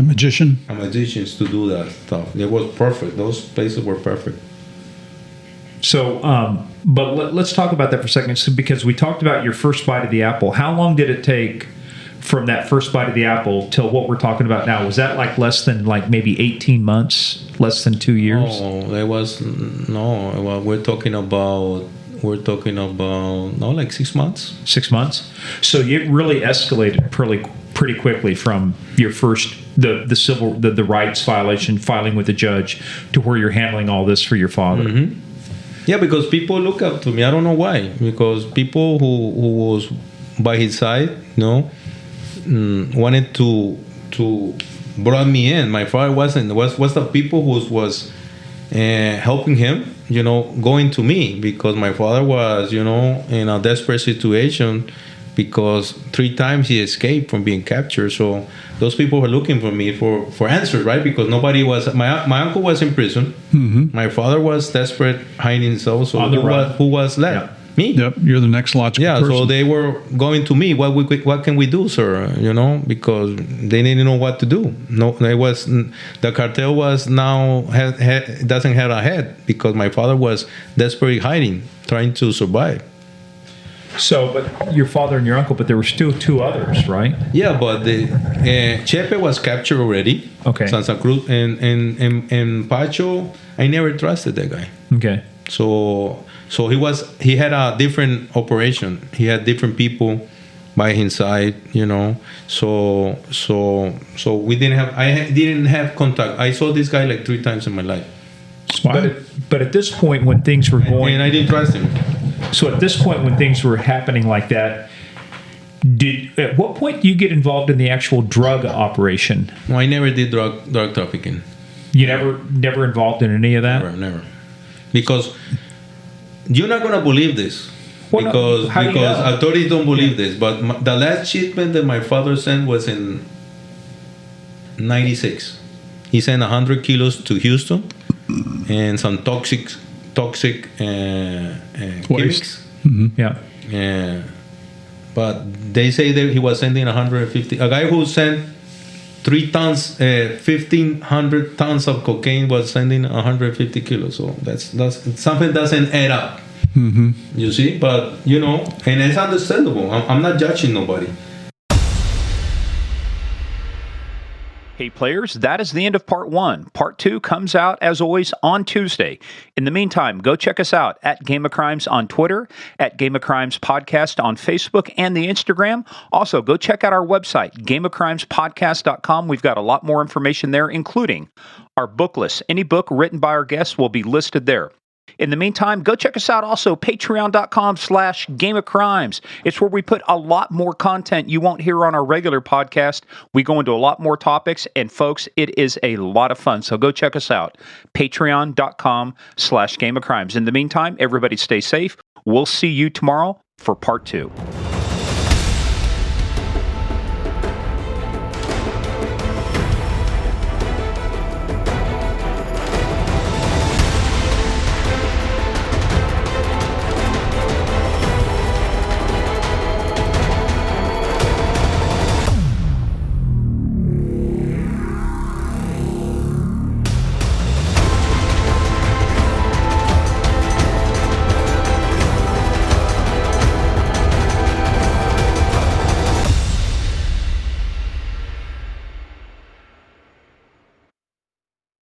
magician. To do that stuff. It was perfect. Those places were perfect. So, but let's talk about that for a second, because we talked about your first bite of the apple. How long did it take from that first bite of the apple till what we're talking about now? Was that less than maybe 18 months, less than 2 years? No, there was no. Well, we're talking about 6 months. 6 months. So it really escalated pretty quickly from your first the rights violation, filing with the judge, to where you're handling all this for your father. Mm-hmm. Yeah, because people look up to me. I don't know why. Because people who was by his side, wanted to brought me in. My father was the people who was helping him, going to me, because my father was, in a desperate situation, because 3 times he escaped from being captured. So those people were looking for me for answers, right? Because nobody was. My uncle was in prison. My father was desperate, hiding himself. So who was left? Yeah. Me. Yep, you're the next logical person. So they were going to me. What can we do, sir? Because they didn't know what to do. No, the cartel was now doesn't have a head, because my father was desperately hiding, trying to survive. So, but your father and your uncle, but there were still 2 others, right? Yeah, but Chepe was captured already. Okay. Santa Cruz and Pacho, I never trusted that guy. Okay. So he had a different operation. He had different people by his side, So we didn't have contact. I saw this guy like 3 times in my life. But at this point, when things were going, and I didn't trust him. So at this point, when things were happening like that, at what point do you get involved in the actual drug operation? No, I never did drug trafficking. You never involved in any of that? Never. Because you're not gonna believe this. Because authorities don't believe this. But the last shipment that my father sent was in 96. He sent 100 kilos to Houston and some toxic chemics. Yeah. But they say that he was sending 150. A guy who sent 3 tons, 1,500 tons of cocaine was sending 150 kilos. So that's something doesn't add up. You see, but and it's understandable. I'm not judging nobody. Hey players, that is the end of part 1. Part 2 comes out, as always, on Tuesday. In the meantime, go check us out at Game of Crimes on Twitter, at Game of Crimes Podcast on Facebook and the Instagram. Also, go check out our website, gameofcrimespodcast.com. We've got a lot more information there, including our book list. Any book written by our guests will be listed there. In the meantime, go check us out also, patreon.com/Game of Crimes. It's where we put a lot more content you won't hear on our regular podcast. We go into a lot more topics, and folks, it is a lot of fun. So go check us out, patreon.com/Game of Crimes. In the meantime, everybody stay safe. We'll see you tomorrow for part 2.